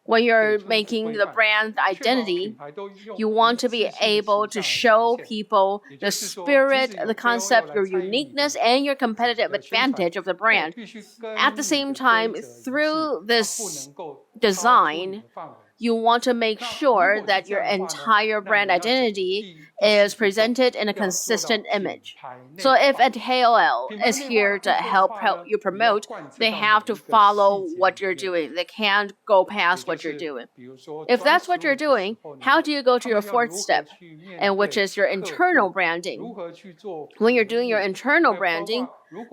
When you're making the brand identity, you want to be able to show people the spirit, the concept, your uniqueness, and your competitive advantage of the brand. At the same time, through this design, you want to make sure that your entire brand identity is presented in a consistent image. So if a KOL is here to help you promote, they have to follow what you're doing. They can't go past what you're doing. If that's what you're doing, how do you go to your fourth step, and which is your internal branding? When you're doing your internal branding,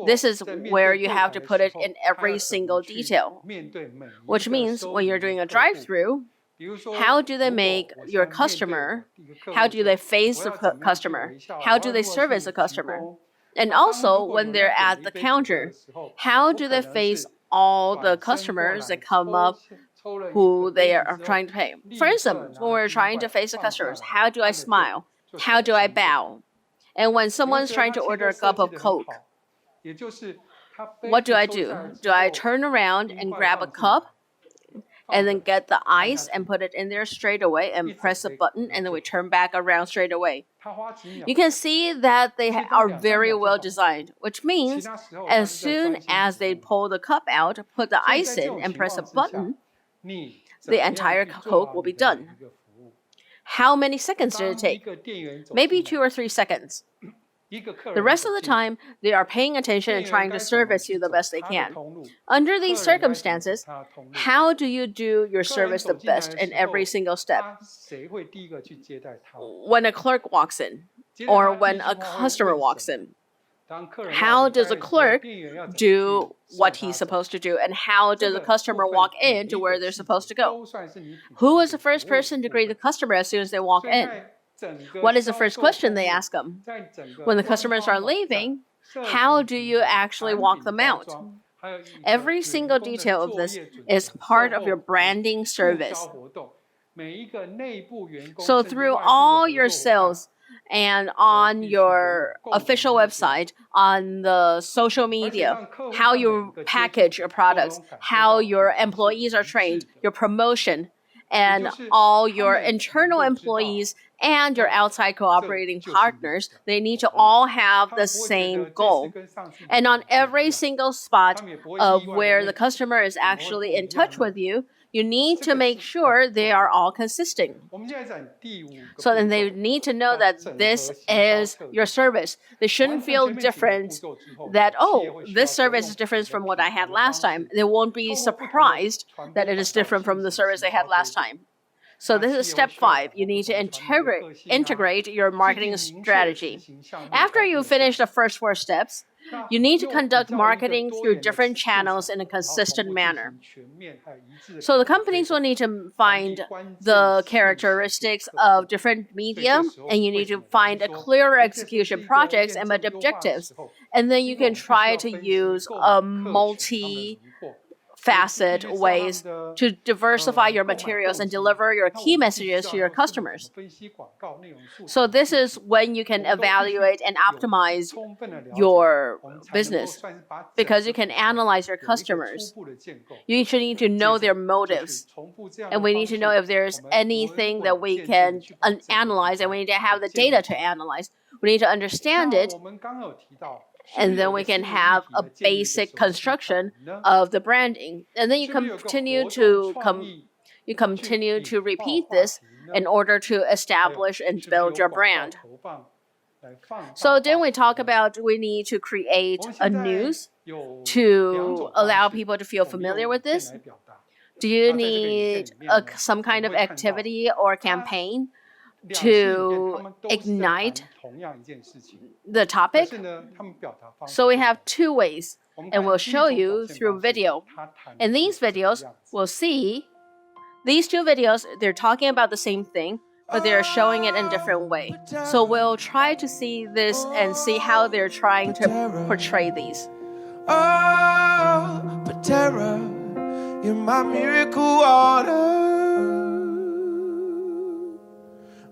this is where you have to put it in every single detail, which means when you're doing a drive-through, how do they make your customer? How do they face the customer? How do they service the customer? And also, when they're at the counter, how do they face all the customers that come up who they are trying to pay? For instance, when we're trying to face the customers, how do I smile? How do I bow? And when someone's trying to order a cup of Coke, what do? Do I turn around and grab a cup and then get the ice and put it in there straight away and press a button, and then we turn back around straight away? You can see that they are very well designed, which means as soon as they pull the cup out, put the ice in, and press a button, the entire Coke will be done. How many seconds did it take? Maybe 2 or 3 seconds. The rest of the time, they are paying attention and trying to service you the best they can. Under these circumstances, how do you do your service the best in every single step? When a clerk walks in, or when a customer walks in, how does a clerk do what he's supposed to do, and how does the customer walk in to where they're supposed to go? Who is the first person to greet the customer as soon as they walk in? What is the first question they ask them? When the customers are leaving, how do you actually walk them out? Every single detail of this is part of your branding service. So through all your sales and on your official website, on the social media, how you package your products, how your employees are trained, your promotion, and all your internal employees and your outside cooperating partners, they need to all have the same goal. And on every single spot of where the customer is actually in touch with you, you need to make sure they are all consistent. So then they need to know that this is your service. They shouldn't feel different that, oh, this service is different from what I had last time. They won't be surprised that it is different from the service they had last time. So this is step 5. You need to integrate your marketing strategy. After you finish the first 4 steps, you need to conduct marketing through different channels in a consistent manner. So the companies will need to find the characteristics of different media, and you need to find a clearer execution projects and objectives. And then you can try to use a multi-facet ways to diversify your materials and deliver your key messages to your customers. So this is when you can evaluate and optimize your business, because you can analyze your customers. You should need to know their motives, and we need to know if there's anything that we can analyze, and we need to have the data to analyze. We need to understand it, and then we can have a basic construction of the branding. And then you continue to repeat this in order to establish and build your brand. So then we talk about we need to create a news to allow people to feel familiar with this. Do you need some kind of activity or campaign to ignite the topic? So we have 2 ways, and we'll show you through video. In these videos, we'll see these 2 videos, they're talking about the same thing, but they're showing it in a different way. So we'll try to see this and see how they're trying to portray these. Oh, Patera, you're my miracle water.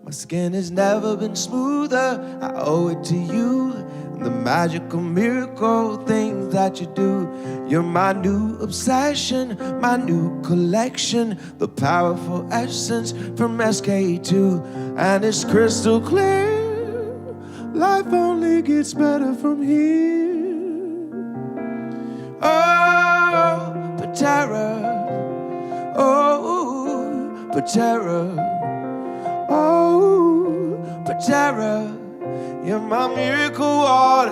My skin has never been smoother. I owe it to you, the magical miracle things that you do. You're my new obsession, my new collection, the powerful essence from SK2. And it's crystal clear, life only gets better from here. Oh, Patera, oh, Patera. Oh, Patera, you're my miracle water.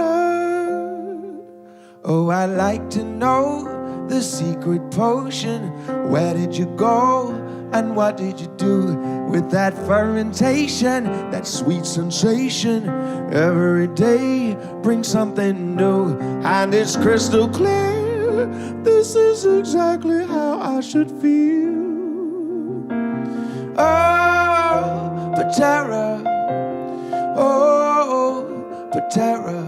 Oh, I'd like to know the secret potion. Where did you go and what did you do with that fermentation, that sweet sensation? Every day brings something new, and it's crystal clear. This is exactly how I should feel. Oh, Patera, oh, Patera,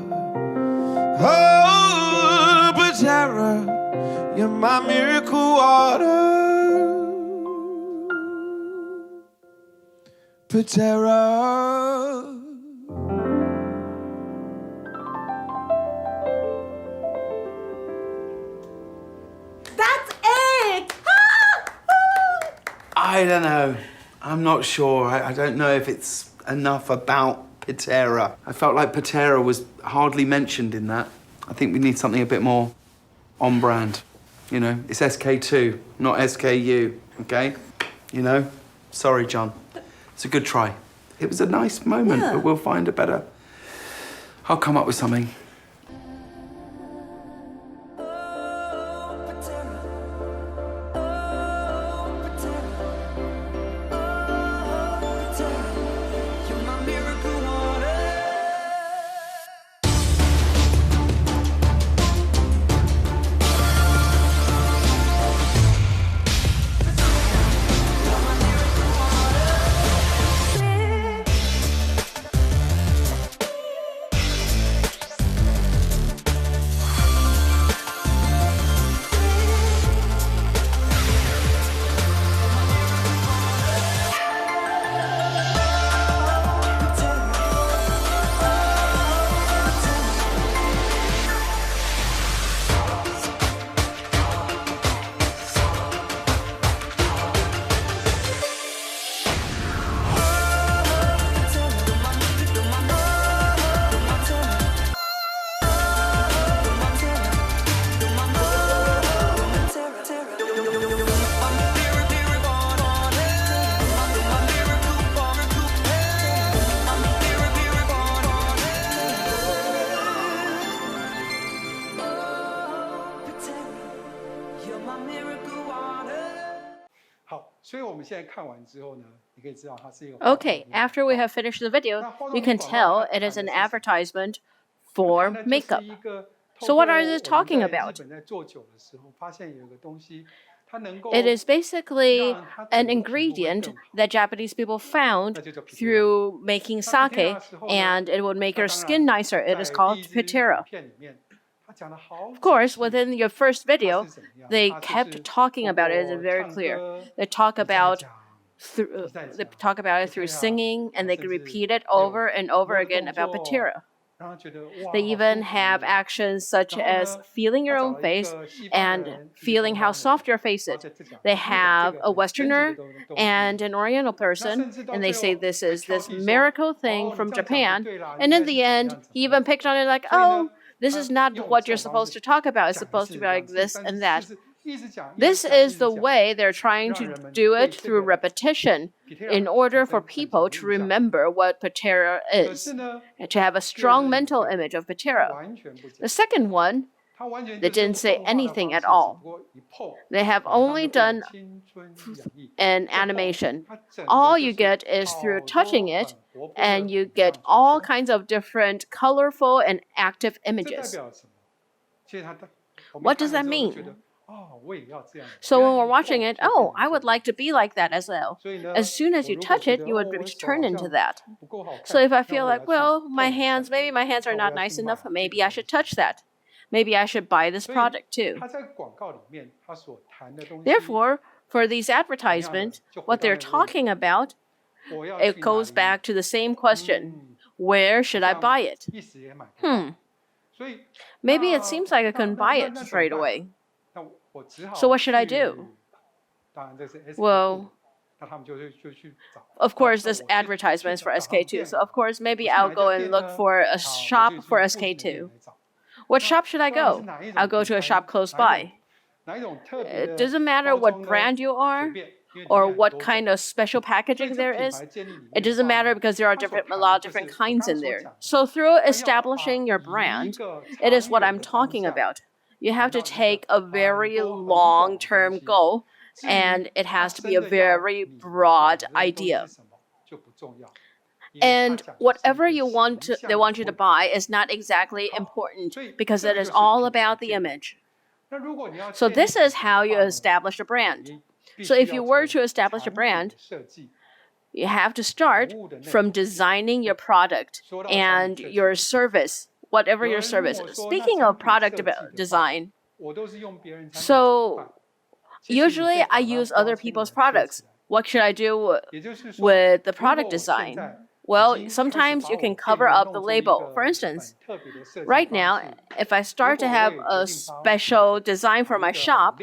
oh, Patera, you're my miracle water. Patera. That's it! I don't know. I'm not sure. I don't know if it's enough about Patera. I felt like Patera was hardly mentioned in that. I think we need something a bit more on brand. You know, it's SK2, not SKU, okay? You know? Sorry, John. It's a good try. It was a nice moment, but we'll find a better... I'll come up with something. Okay, after we have finished the video, you can tell it is an advertisement for makeup. So what are they talking about? It is basically an ingredient that Japanese people found through making sake, and it would make your skin nicer. It is called pitera. Of course, within your first video, they kept talking about it. It's very clear. They talk about it through singing, and they can repeat it over and over again about patera. They even have actions such as feeling your own face and feeling how soft your face is. They have a Westerner and an Oriental person, and they say this is this miracle thing from Japan. And in the end, he even picked on it like, oh, this is not what you're supposed to talk about. It's supposed to be like this and that. This is the way they're trying to do it through repetition in order for people to remember what patera is and to have a strong mental image of patera. The second one, they didn't say anything at all. They have only done an animation. All you get is through touching it, and you get all kinds of different colorful and active images. What does that mean? So when we're watching it, oh, I would like to be like that as well. As soon as you touch it, you would turn into that. So if I feel like, well, maybe my hands are not nice enough, maybe I should touch that. Maybe I should buy this product too. Therefore, for these advertisements, what they're talking about, it goes back to the same question. Where should I buy it? Maybe it seems like I couldn't buy it straight away. So what should I do? Well, of course, this advertisement is for SK2. So of course, maybe I'll go and look for a shop for SK2. What shop should I go? I'll go to a shop close by. It doesn't matter what brand you are or what kind of special packaging there is. It doesn't matter because there are a lot of different kinds in there. So through establishing your brand, it is what I'm talking about. You have to take a very long-term goal, and it has to be a very broad idea. And whatever they want you to buy is not exactly important because it is all about the image. So this is how you establish a brand. So if you were to establish a brand, you have to start from designing your product and your service. Whatever your service. Speaking of product design, so usually I use other people's products. What should I do with the product design? Well, sometimes you can cover up the label. For instance, right now, if I start to have a special design for my shop,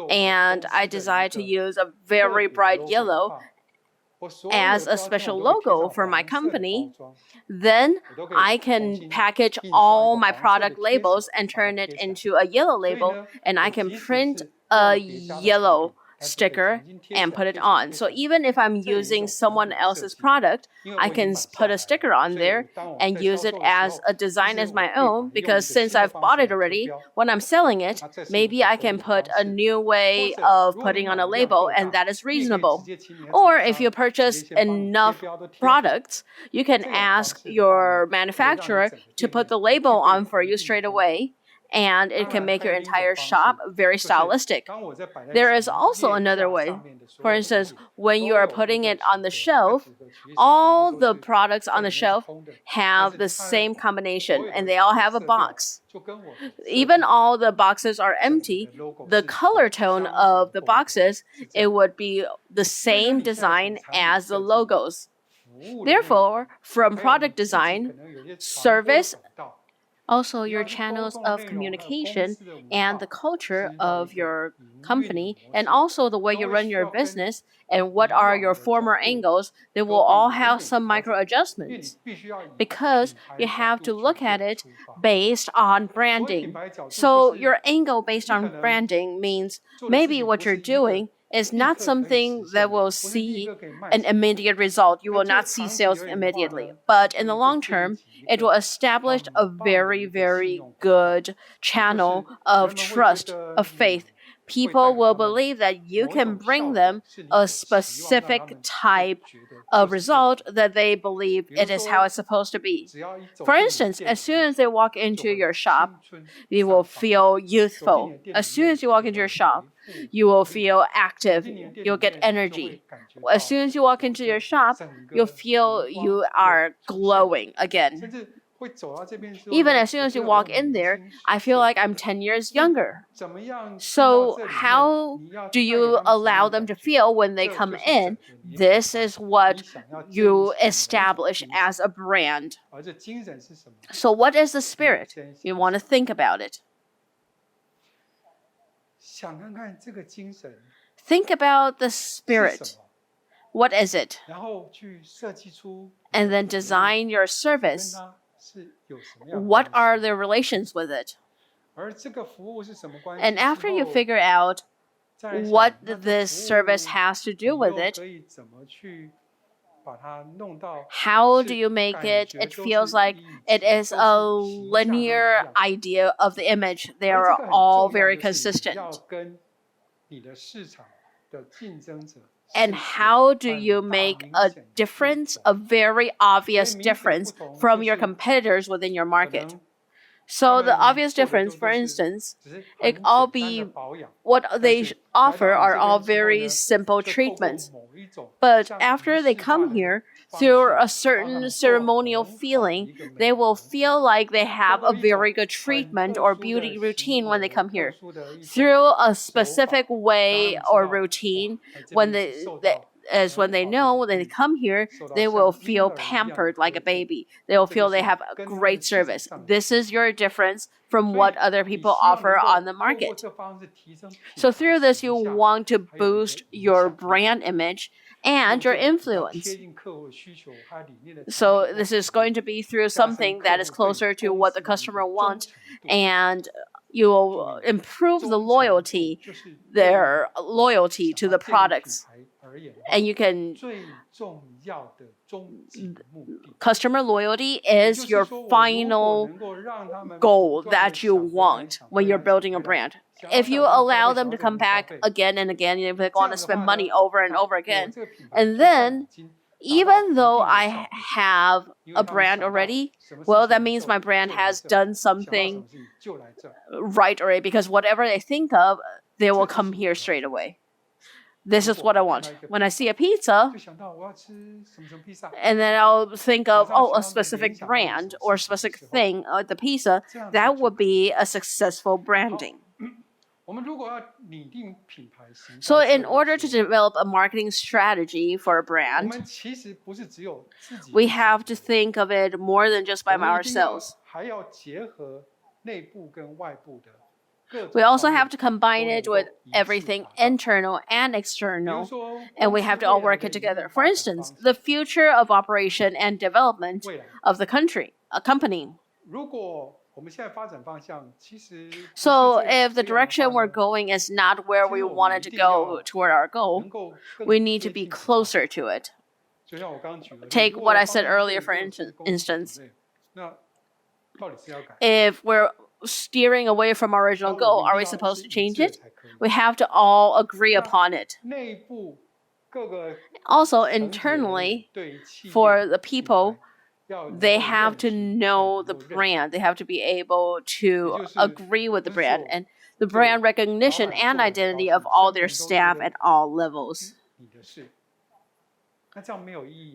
and I decide to use a very bright yellow as a special logo for my company, then I can package all my product labels and turn it into a yellow label, and I can print a yellow sticker and put it on. So even if I'm using someone else's product, I can put a sticker on there and use it as a design as my own, because since I've bought it already, when I'm selling it, maybe I can put a new way of putting on a label, and that is reasonable. Or if you purchase enough products, you can ask your manufacturer to put the label on for you straight away, and it can make your entire shop very stylistic. There is also another way. For instance, when you are putting it on the shelf, all the products on the shelf have the same combination, and they all have a box. Even all the boxes are empty, the color tone of the boxes, it would be the same design as the logos. Therefore, from product design, service, also your channels of communication and the culture of your company, and also the way you run your business and what are your former angles, they will all have some micro adjustments because you have to look at it based on branding. So your angle based on branding means maybe what you're doing is not something that will see an immediate result. You will not see sales immediately. But in the long term, it will establish a very, very good channel of trust, of faith people will believe that you can bring them a specific type of result that they believe it is how it's supposed to be. For instance, as soon as they walk into your shop, you will feel youthful. As soon as you walk into your shop, you will feel active. You'll get energy. As soon as you walk into your shop, you'll feel you are glowing again. Even as soon as you walk in there, I feel like I'm 10 years younger. So, how do you allow them to feel when they come in? This is what you establish as a brand. So, what is the spirit? You want to think about it. Think about the spirit. What is it? And then design your service. What are the relations with it? And after you figure out what this service has to do with it, how do you make it? It feels like it is a linear idea of the image. They are all very consistent. And how do you make a difference, a very obvious difference from your competitors within your market? So the obvious difference, for instance, it all be what they offer are all very simple treatments. But after they come here, through a certain ceremonial feeling, they will feel like they have a very good treatment or beauty routine when they come here. Through a specific way or routine, when they know when they come here, they will feel pampered like a baby. They will feel they have a great service. This is your difference from what other people offer on the market. So through this, you want to boost your brand image and your influence. So this is going to be through something that is closer to what the customer wants, and you will improve the loyalty, their loyalty to the products. And you can, customer loyalty is your final goal that you want when you're building a brand. If you allow them to come back again and again, if they want to spend money over and over again, and then even though I have a brand already, well, that means my brand has done something right already, because whatever they think of, they will come here straight away. This is what I want. When I see a pizza, and then I'll think of, a specific brand or specific thing, the pizza, that would be a successful branding. So in order to develop a marketing strategy for a brand, we have to think of it more than just by ourselves. We also have to combine it with everything internal and external, and we have to all work it together. For instance, the future of operation and development of the company. So if the direction we're going is not where we wanted to go toward our goal, we need to be closer to it. Take what I said earlier, for instance. If we're steering away from our original goal, are we supposed to change it? We have to all agree upon it. Also, internally, for the people, they have to know the brand. They have to be able to agree with the brand and the brand recognition and identity of all their staff at all levels.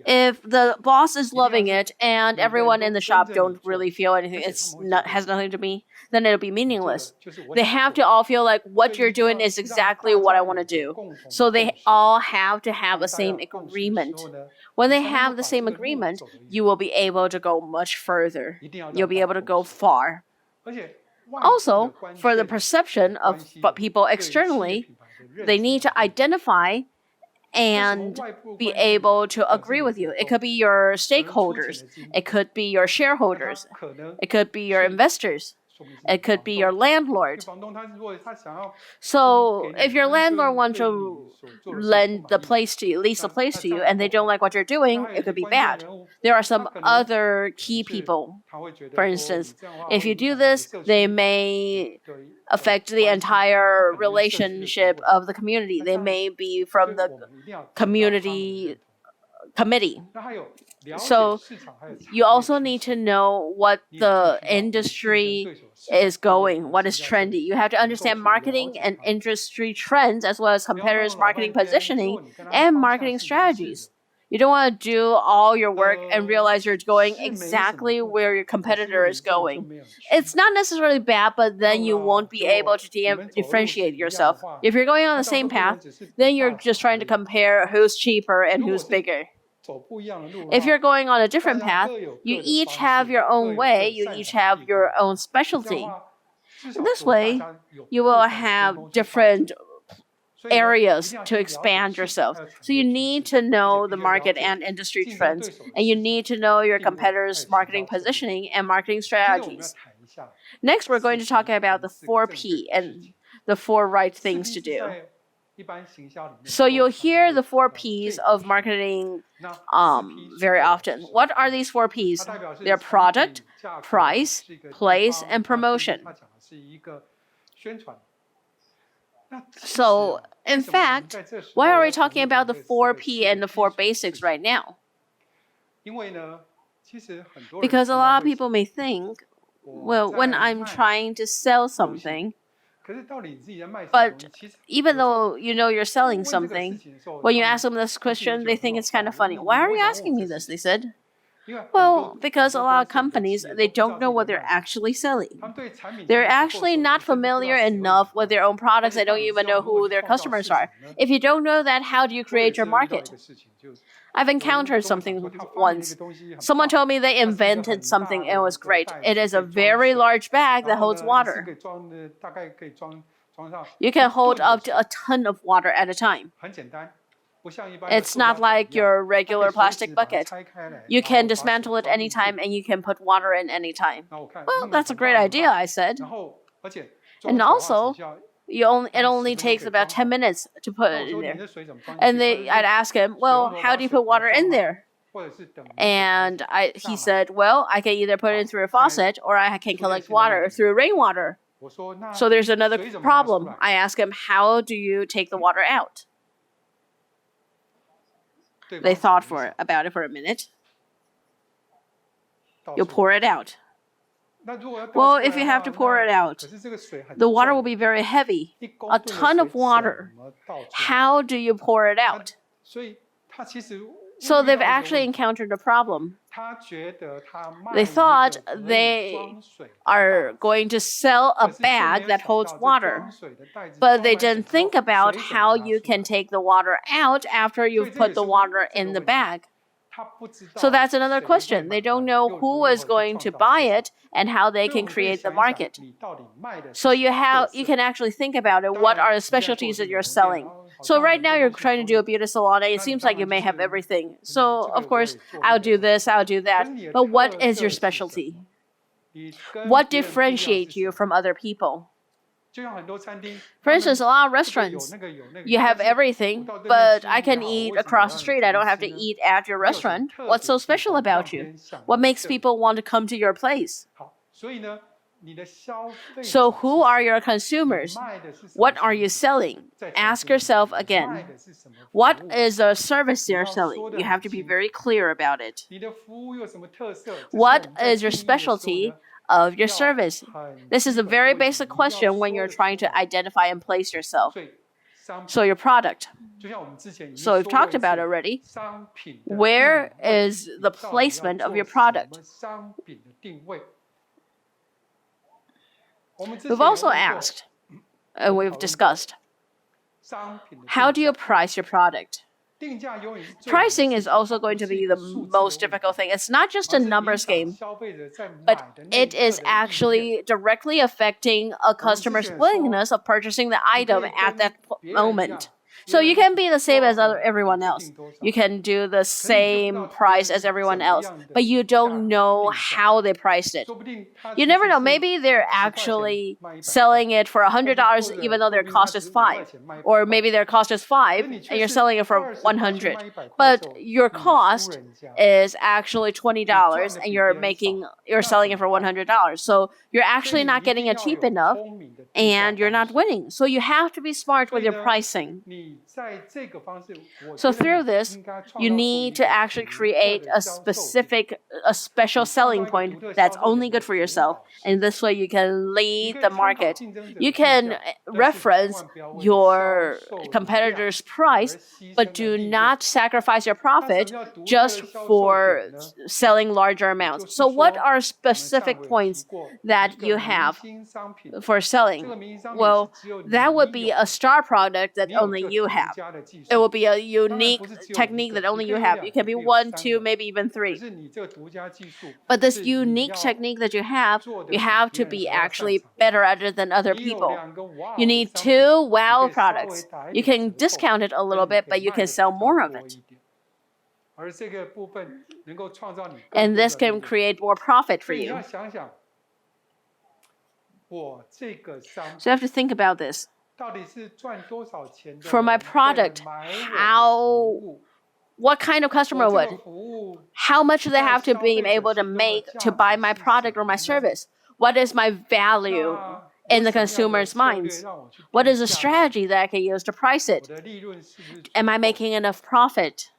If the boss is loving it and everyone in the shop don't really feel anything, has nothing to me, then it'll be meaningless. They have to all feel like what you're doing is exactly what I want to do. So they all have to have the same agreement. When they have the same agreement, you will be able to go much further. You'll be able to go far. Also, for the perception of people externally, they need to identify and be able to agree with you. It could be your stakeholders. It could be your shareholders. It could be your investors. It could be your landlord. So if your landlord wants to lend the place to you, lease the place to you, and they don't like what you're doing, it could be bad. There are some other key people. For instance, if you do this, they may affect the entire relationship of the community. They may be from the community committee. So you also need to know what the industry is going, what is trendy. You have to understand marketing and industry trends as well as competitors' marketing positioning and marketing strategies. You don't want to do all your work and realize you're going exactly where your competitor is going. It's not necessarily bad, but then you won't be able to differentiate yourself. If you're going on the same path, then you're just trying to compare who's cheaper and who's bigger. If you're going on a different path, you each have your own way, you each have your own specialty. This way, you will have different areas to expand yourself. So you need to know the market and industry trends, and you need to know your competitors' marketing positioning and marketing strategies. Next, we're going to talk about the 4P and the 4 right things to do. So you'll hear the 4 P's of marketing very often. What are these 4 P's? They're product, price, place, and promotion. So, in fact, why are we talking about the 4P and the 4 basics right now? Because a lot of people may think, well, when I'm trying to sell something, but even though you know you're selling something, when you ask them this question, they think it's kind of funny. Why are you asking me this? They said. Well, because a lot of companies, they don't know what they're actually selling. They're actually not familiar enough with their own products. They don't even know who their customers are. If you don't know that, how do you create your market? I've encountered something once. Someone told me they invented something and it was great. It is a very large bag that holds water. You can hold up to a ton of water at a time. It's not like your regular plastic bucket. You can dismantle it anytime and you can put water in anytime. Well, that's a great idea, I said. And also, it only takes about 10 minutes to put it in there. And I'd ask him, well, how do you put water in there? And he said, well, I can either put it in through a faucet or I can collect water through rainwater. So there's another problem. I asked him, how do you take the water out? They thought about it for a minute. You'll pour it out. Well, if you have to pour it out, the water will be very heavy. A ton of water. How do you pour it out? So they've actually encountered a problem. They thought they are going to sell a bag that holds water, but they didn't think about how you can take the water out after you've put the water in the bag. So that's another question. They don't know who is going to buy it and how they can create the market. So you can actually think about it. What are the specialties that you're selling? So right now you're trying to do a beauty salon and it seems like you may have everything. So of course, I'll do this, I'll do that. But what is your specialty? What differentiates you from other people? For instance, a lot of restaurants, you have everything, but I can eat across the street. I don't have to eat at your restaurant. What's so special about you? What makes people want to come to your place? So who are your consumers? What are you selling? Ask yourself again. What is the service you're selling? You have to be very clear about it. What is your specialty of your service? This is a very basic question when you're trying to identify and place yourself. So your product. So we've talked about it already. Where is the placement of your product? We've also asked, and we've discussed, how do you price your product? Pricing is also going to be the most difficult thing. It's not just a numbers game, but it is actually directly affecting a customer's willingness of purchasing the item at that moment. So you can be the same as everyone else. You can do the same price as everyone else, but you don't know how they priced it. You never know. Maybe they're actually selling it for $100 even though their cost is $5. Or maybe their cost is $5 and you're selling it for $100. But your cost is actually $20 and you're selling it for $100. So you're actually not getting it cheap enough and you're not winning. So you have to be smart with your pricing. So through this, you need to actually create a special selling point that's only good for yourself. And this way you can lead the market. You can reference your competitor's price, but do not sacrifice your profit just for selling larger amounts. So what are specific points that you have for selling? Well, that would be a star product that only you have. It will be a unique technique that only you have. You can be 1, 2, maybe even 3. But this unique technique that you have to be actually better at it than other people. You need 2 wow products. You can discount it a little bit, but you can sell more of it. And this can create more profit for you. So you have to think about this. For my product, what kind of customer would? How much do they have to be able to make to buy my product or my service? What is my value in the consumer's minds? What is the strategy that I can use to price it? Am I making enough profit?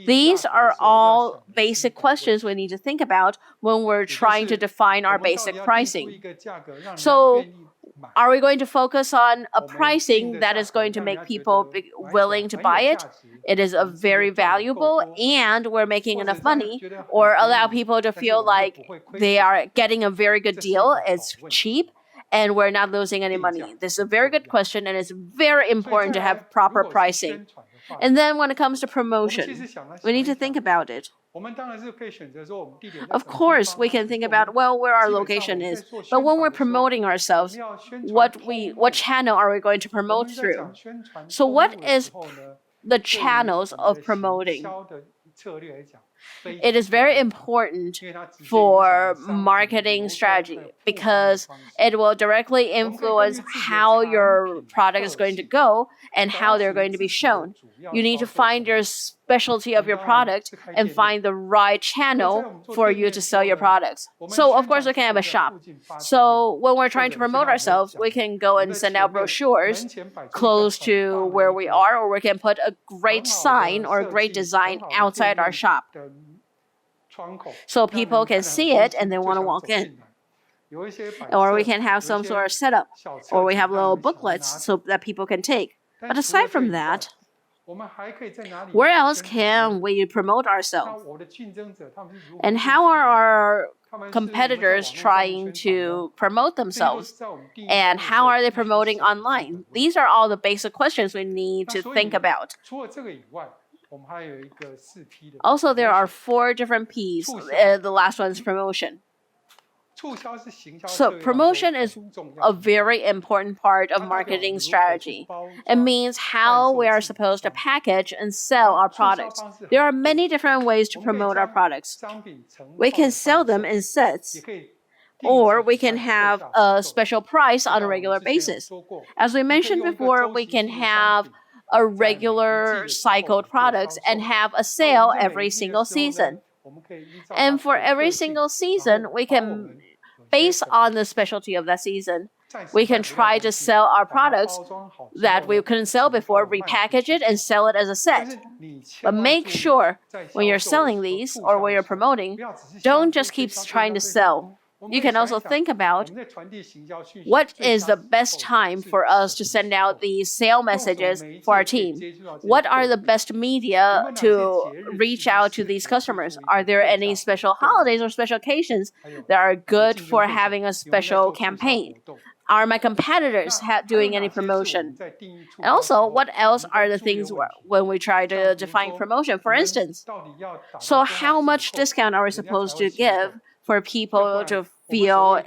These are all basic questions we need to think about when we're trying to define our basic pricing. So, are we going to focus on a pricing that is going to make people willing to buy it? It is a very valuable and we're making enough money, or allow people to feel like they are getting a very good deal, it's cheap, and we're not losing any money? This is a very good question, and it's very important to have proper pricing. And then when it comes to promotion, we need to think about it. Of course, we can think about, well, where our location is. But when we're promoting ourselves, what channel are we going to promote through? So what is the channels of promoting? It is very important for marketing strategy because it will directly influence how your product is going to go and how they're going to be shown. You need to find your specialty of your product and find the right channel for you to sell your products. So, of course, we can have a shop. So, when we're trying to promote ourselves, we can go and send out brochures close to where we are, or we can put a great sign or a great design outside our shop, so people can see it and they want to walk in. Or we can have some sort of setup, or we have little booklets so that people can take. But aside from that, where else can we promote ourselves? And how are our competitors trying to promote themselves? And how are they promoting online? These are all the basic questions we need to think about. Also, there are 4 different P's. The last one is promotion. So promotion is a very important part of marketing strategy. It means how we are supposed to package and sell our products. There are many different ways to promote our products. We can sell them in sets, or we can have a special price on a regular basis. As we mentioned before, we can have a regular cycled products and have a sale every single season. And for every single season, we can, based on the specialty of that season, we can try to sell our products that we couldn't sell before, repackage it, and sell it as a set. But make sure when you're selling these or when you're promoting, don't just keep trying to sell. You can also think about what is the best time for us to send out these sale messages for our team. What are the best media to reach out to these customers? Are there any special holidays or special occasions that are good for having a special campaign? Are my competitors doing any promotion? And also, what else are the things when we try to define promotion? For instance, so how much discount are we supposed to give for people to feel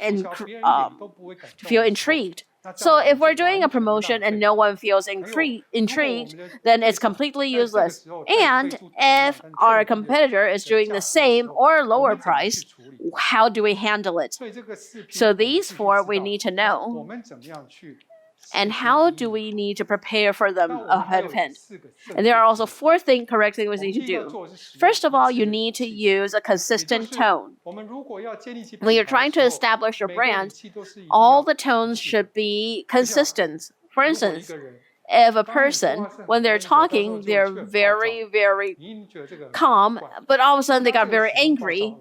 intrigued? So if we're doing a promotion and no one feels intrigued, then it's completely useless. And if our competitor is doing the same or lower price, how do we handle it? So these four we need to know. And how do we need to prepare for them ahead? And there are also four correct things we need to do. First of all, you need to use a consistent tone. When you're trying to establish your brand, all the tones should be consistent. For instance, if a person, when they're talking, they're very, very calm, but all of a sudden they got very angry,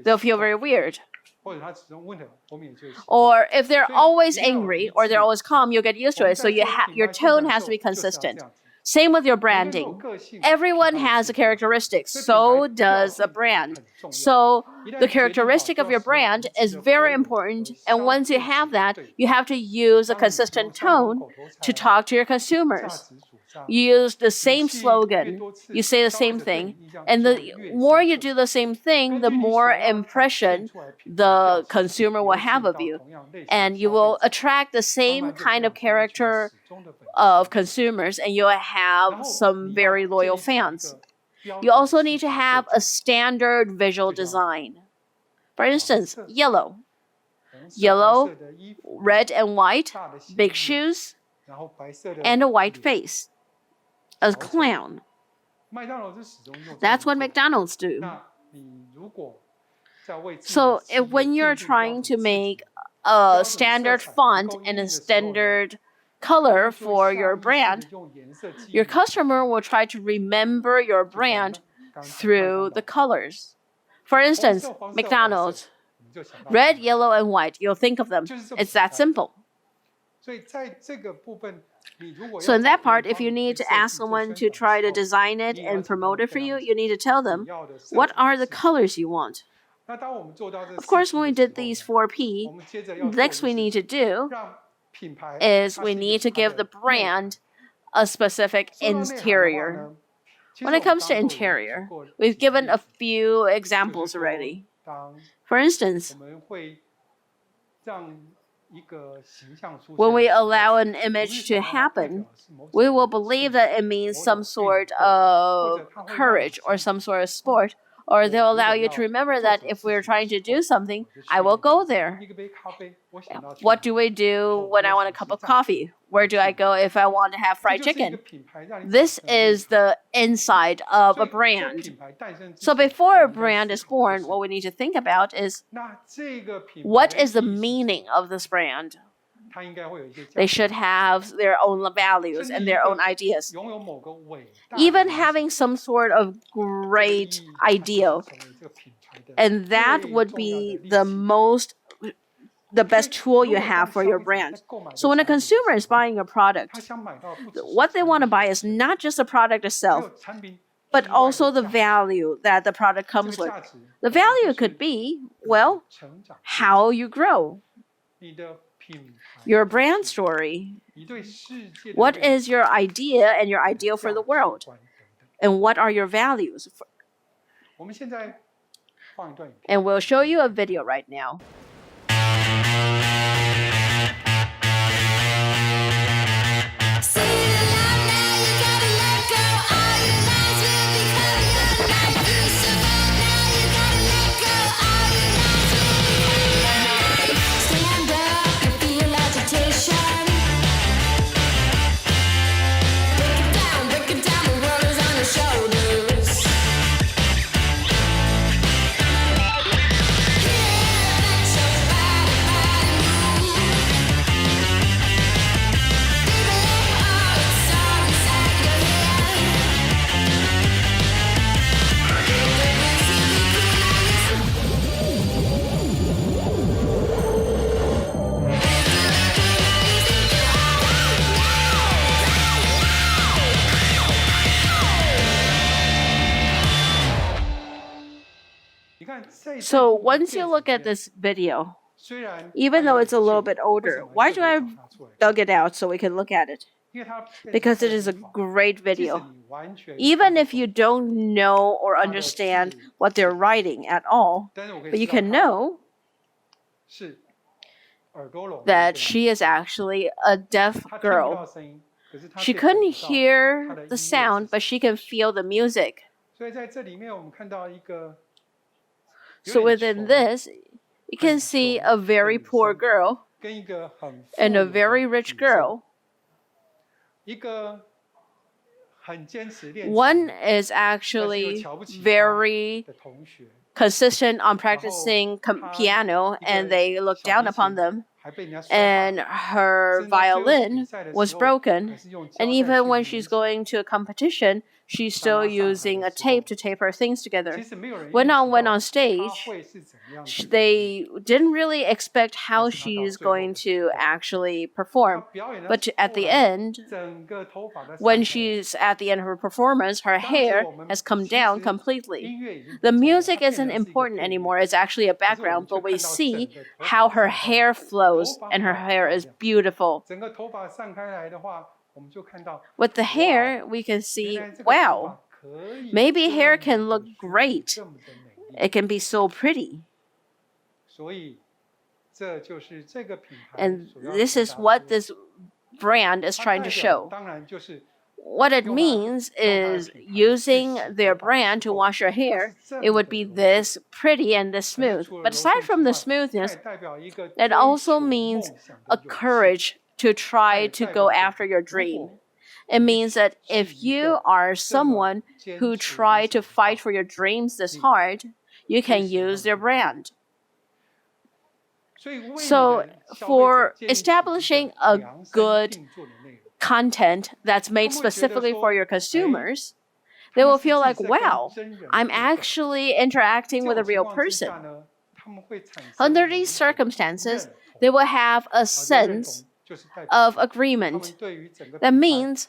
they'll feel very weird. Or if they're always angry or they're always calm, you'll get used to it. So your tone has to be consistent. Same with your branding. Everyone has a characteristic. So does a brand. So the characteristic of your brand is very important. And once you have that, you have to use a consistent tone to talk to your consumers. You use the same slogan, you say the same thing, and the more you do the same thing, the more impression the consumer will have of you. And you will attract the same kind of character of consumers, and you'll have some very loyal fans. You also need to have a standard visual design. For instance, yellow, red and white, big shoes, and a white face. A clown. That's what McDonald's do. So when you're trying to make a standard font and a standard color for your brand, your customer will try to remember your brand through the colors. For instance, McDonald's, red, yellow, and white. You'll think of them. It's that simple. So in that part, if you need to ask someone to try to design it and promote it for you, you need to tell them, what are the colors you want? Of course, when we did these 4P, next we need to do is we need to give the brand a specific interior. When it comes to interior, we've given a few examples already. For instance, when we allow an image to happen, we will believe that it means some sort of courage or some sort of sport, or they'll allow you to remember that if we're trying to do something, I will go there. What do we do when I want a cup of coffee? Where do I go if I want to have fried chicken? This is the inside of a brand. So before a brand is born, what we need to think about is, what is the meaning of this brand? They should have their own values and their own ideas. Even having some sort of great idea, and that would be the best tool you have for your brand. So when a consumer is buying a product, what they want to buy is not just the product itself, but also the value that the product comes with. The value could be, well, how you grow, your brand story, what is your idea and your ideal for the world, and what are your values. And we'll show you a video right now. So once you look at this video, even though it's a little bit older, why do I dug it out so we can look at it? Because it is a great video. Even if you don't know or understand what they're writing at all, but you can know that she is actually a deaf girl. She couldn't hear the sound, but she can feel the music. So within this, you can see a very poor girl and a very rich girl. One is actually very consistent on practicing piano, and they look down upon them. And her violin was broken, and even when she's going to a competition, she's still using a tape to tape her things together. When I went on stage, they didn't really expect how she's going to actually perform. But at the end, when she's at the end of her performance, her hair has come down completely. The music isn't important anymore, it's actually a background, but we see how her hair flows, and her hair is beautiful. With the hair, we can see, wow, maybe hair can look great. It can be so pretty. And this is what this brand is trying to show. What it means is using their brand to wash your hair, it would be this pretty and this smooth. But aside from the smoothness, it also means a courage to try to go after your dream. It means that if you are someone who try to fight for your dreams this hard, you can use their brand. So for establishing a good content that's made specifically for your consumers, they will feel like, wow, I'm actually interacting with a real person. Under these circumstances, they will have a sense of agreement. That means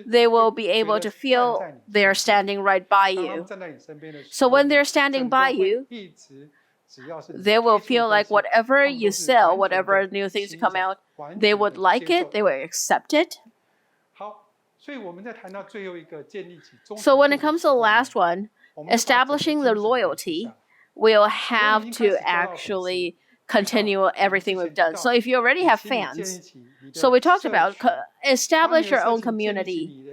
they will be able to feel they're standing right by you. So when they're standing by you, they will feel like whatever you sell, whatever new things come out, they would like it, they will accept it. So when it comes to the last one, establishing the loyalty, we'll have to actually continue everything we've done. So if you already have fans, so we talked about establish your own community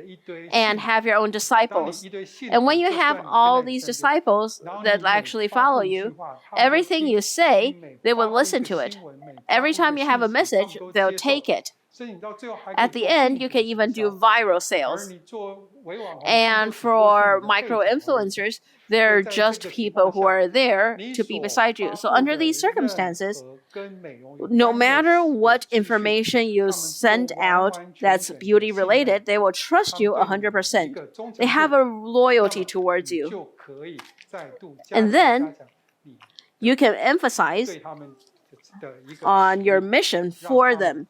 and have your own disciples. And when you have all these disciples that actually follow you, everything you say, they will listen to it. Every time you have a message, they'll take it. At the end, you can even do viral sales. And for micro-influencers, they're just people who are there to be beside you. So under these circumstances, no matter what information you send out that's beauty related, they will trust you 100%. They have a loyalty towards you. And then you can emphasize on your mission for them.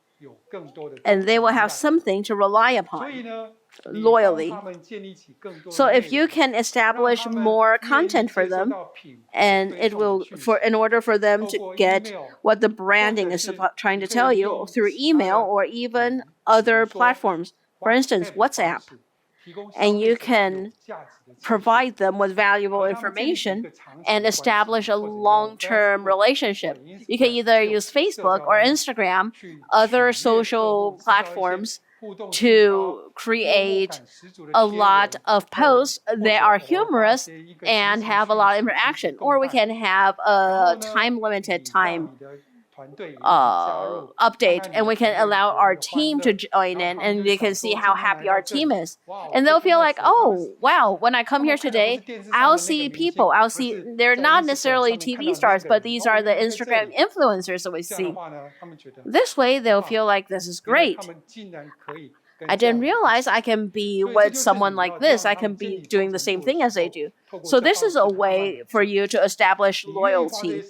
And they will have something to rely upon. Loyally. So if you can establish more content for them, and it will, in order for them to get what the branding is trying to tell you through email or even other platforms, for instance, WhatsApp, and you can provide them with valuable information and establish a long-term relationship. You can either use Facebook or Instagram, other social platforms, to create a lot of posts that are humorous and have a lot of interaction. Or we can have a time-limited update, and we can allow our team to join in, and they can see how happy our team is. And they'll feel like, oh, wow, when I come here today, I'll see people. They're not necessarily TV stars, but these are the Instagram influencers that we see. This way, they'll feel like this is great. I didn't realize I can be with someone like this. I can be doing the same thing as they do. So this is a way for you to establish loyalty.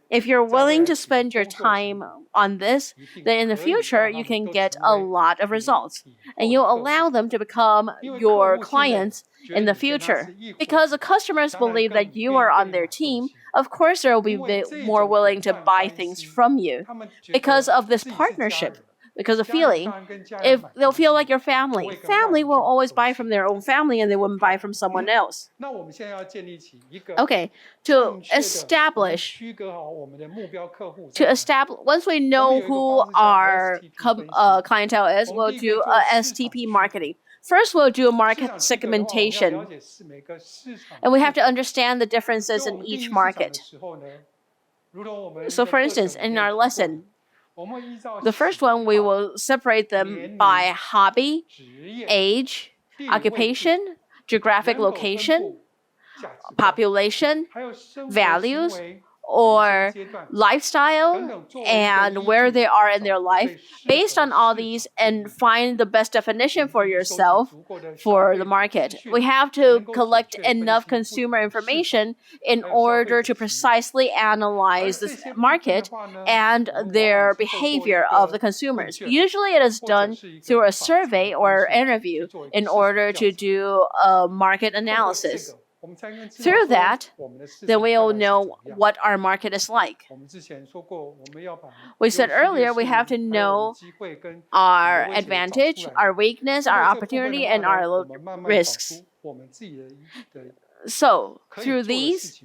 If you're willing to spend your time on this, then in the future, you can get a lot of results. And you'll allow them to become your clients in the future. Because the customers believe that you are on their team, of course, they'll be more willing to buy things from you because of this partnership. because of feeling. If they'll feel like your family, family will always buy from their own family and they wouldn't buy from someone else. Okay, to establish, once we know who our clientele is, we'll do STP marketing. First, we'll do market segmentation, and we have to understand the differences in each market. So, for instance, in our lesson, the first one, we will separate them by hobby, age, occupation, geographic location, population, values, or lifestyle, and where they are in their life. Based on all these, and find the best definition for yourself for the market. We have to collect enough consumer information in order to precisely analyze this market and their behavior of the consumers. Usually it is done through a survey or interview in order to do a market analysis. Through that, then we'll know what our market is like. We said earlier we have to know our advantage, our weakness, our opportunity, and our risks. So, through these,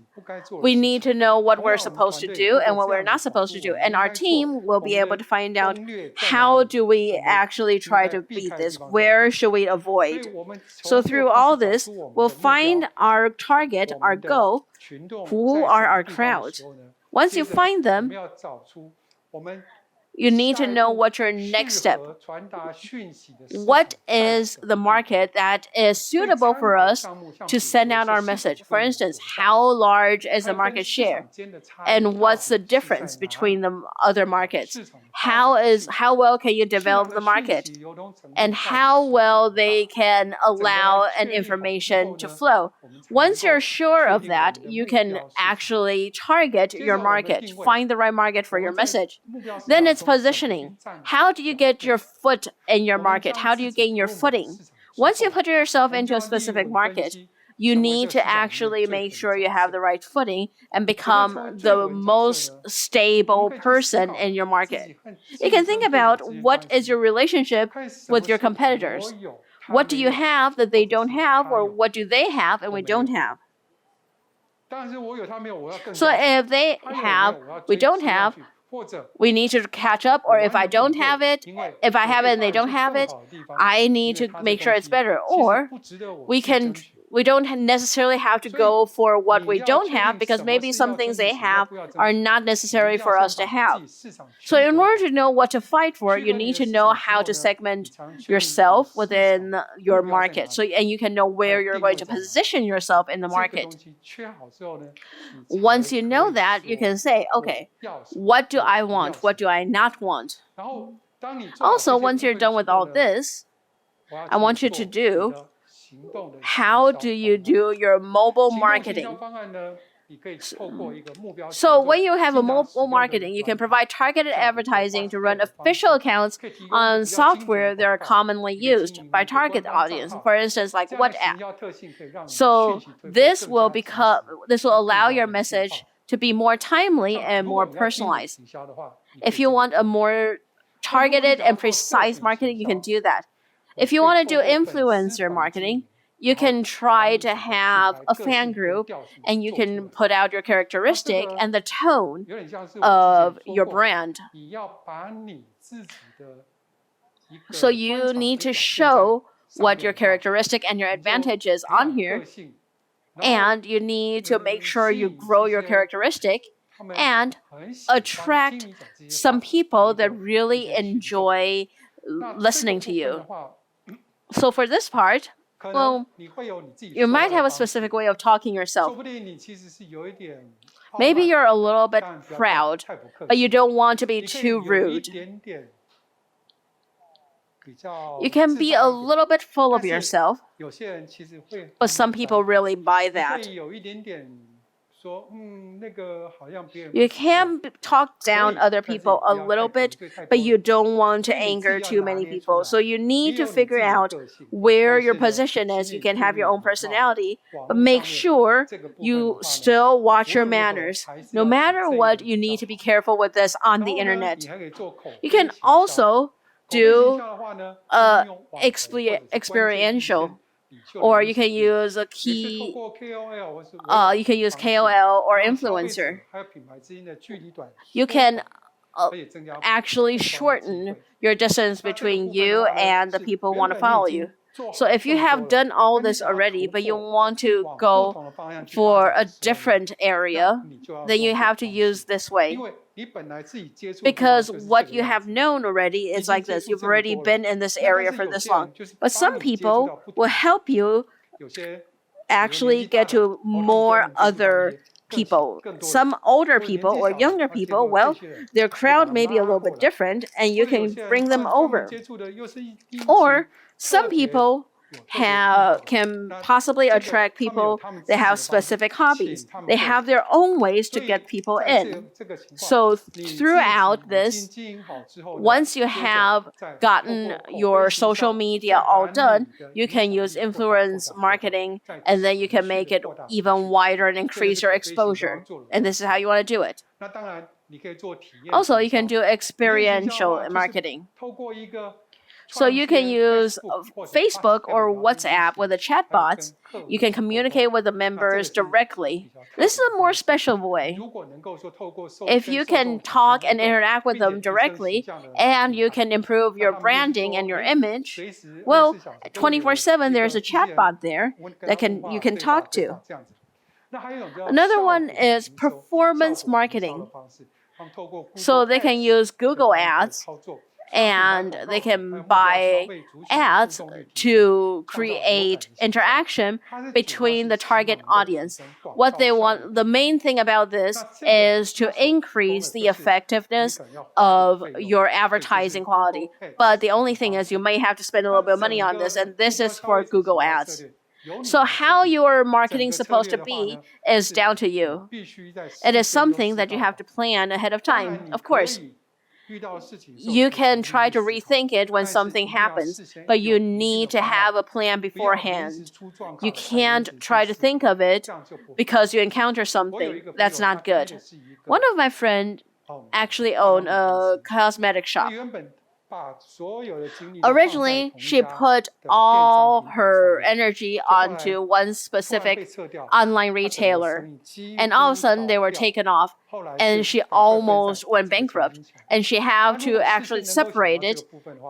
we need to know what we're supposed to do and what we're not supposed to do. And our team will be able to find out how do we actually try to beat this? Where should we avoid? So through all this, we'll find our target, our goal, who are our crowd. Once you find them, you need to know what your next step. What is the market that is suitable for us to send out our message? For instance, how large is the market share? And what's the difference between the other markets? How well can you develop the market? And how well they can allow an information to flow? Once you're sure of that, you can actually target your market, find the right market for your message. Then it's positioning. How do you get your foot in your market? How do you gain your footing? Once you put yourself into a specific market, you need to actually make sure you have the right footing and become the most stable person in your market. You can think about what is your relationship with your competitors. What do you have that they don't have, or what do they have and we don't have? So if they have, we don't have, we need to catch up, or if I don't have it, if I have it and they don't have it, I need to make sure it's better. Or we don't necessarily have to go for what we don't have, because maybe some things they have are not necessary for us to have. So in order to know what to fight for, you need to know how to segment yourself within your market. And you can know where you're going to position yourself in the market. Once you know that, you can say, okay, what do I want? What do I not want? Also, once you're done with all this, I want you to do, how do you do your mobile marketing? So when you have a mobile marketing, you can provide targeted advertising to run official accounts on software that are commonly used by target audience. For instance, like WhatsApp. So this will allow your message to be more timely and more personalized. If you want a more targeted and precise marketing, you can do that. If you want to do influencer marketing, you can try to have a fan group and you can put out your characteristic and the tone of your brand. So you need to show what your characteristic and your advantage is on here, and you need to make sure you grow your characteristic and attract some people that really enjoy listening to you. So for this part, well, you might have a specific way of talking yourself. Maybe you're a little bit proud, but you don't want to be too rude. You can be a little bit full of yourself, but some people really buy that. You can talk down other people a little bit, but you don't want to anger too many people. So you need to figure out where your position is. You can have your own personality, but make sure you still watch your manners. No matter what, you need to be careful with this on the internet. You can also do experiential, or you can use a key. You can use KOL or influencer. You can actually shorten your distance between you and the people who want to follow you. So if you have done all this already, but you want to go for a different area, then you have to use this way. Because what you have known already is like this. You've already been in this area for this long. But some people will help you actually get to more other people. Some older people or younger people, well, their crowd may be a little bit different, and you can bring them over. Or some people can possibly attract people that have specific hobbies. They have their own ways to get people in. So throughout this, once you have gotten your social media all done, you can use influence marketing, and then you can make it even wider and increase your exposure. And this is how you want to do it. Also, you can do experiential marketing. So you can use Facebook or WhatsApp with the chatbots. You can communicate with the members directly. This is a more special way. If you can talk and interact with them directly, and you can improve your branding and your image, well, 24/7 there's a chatbot there that you can talk to. Another one is performance marketing. So they can use Google Ads, and they can buy ads to create interaction between the target audience. What they want, the main thing about this is to increase the effectiveness of your advertising quality. But the only thing is you may have to spend a little bit of money on this, and this is for Google Ads. So how your marketing is supposed to be is down to you. It is something that you have to plan ahead of time, of course. You can try to rethink it when something happens, but you need to have a plan beforehand. You can't try to think of it because you encounter something. That's not good. One of my friends actually owned a cosmetic shop. Originally, she put all her energy onto one specific online retailer, and all of a sudden they were taken off, and she almost went bankrupt, and she had to actually separate it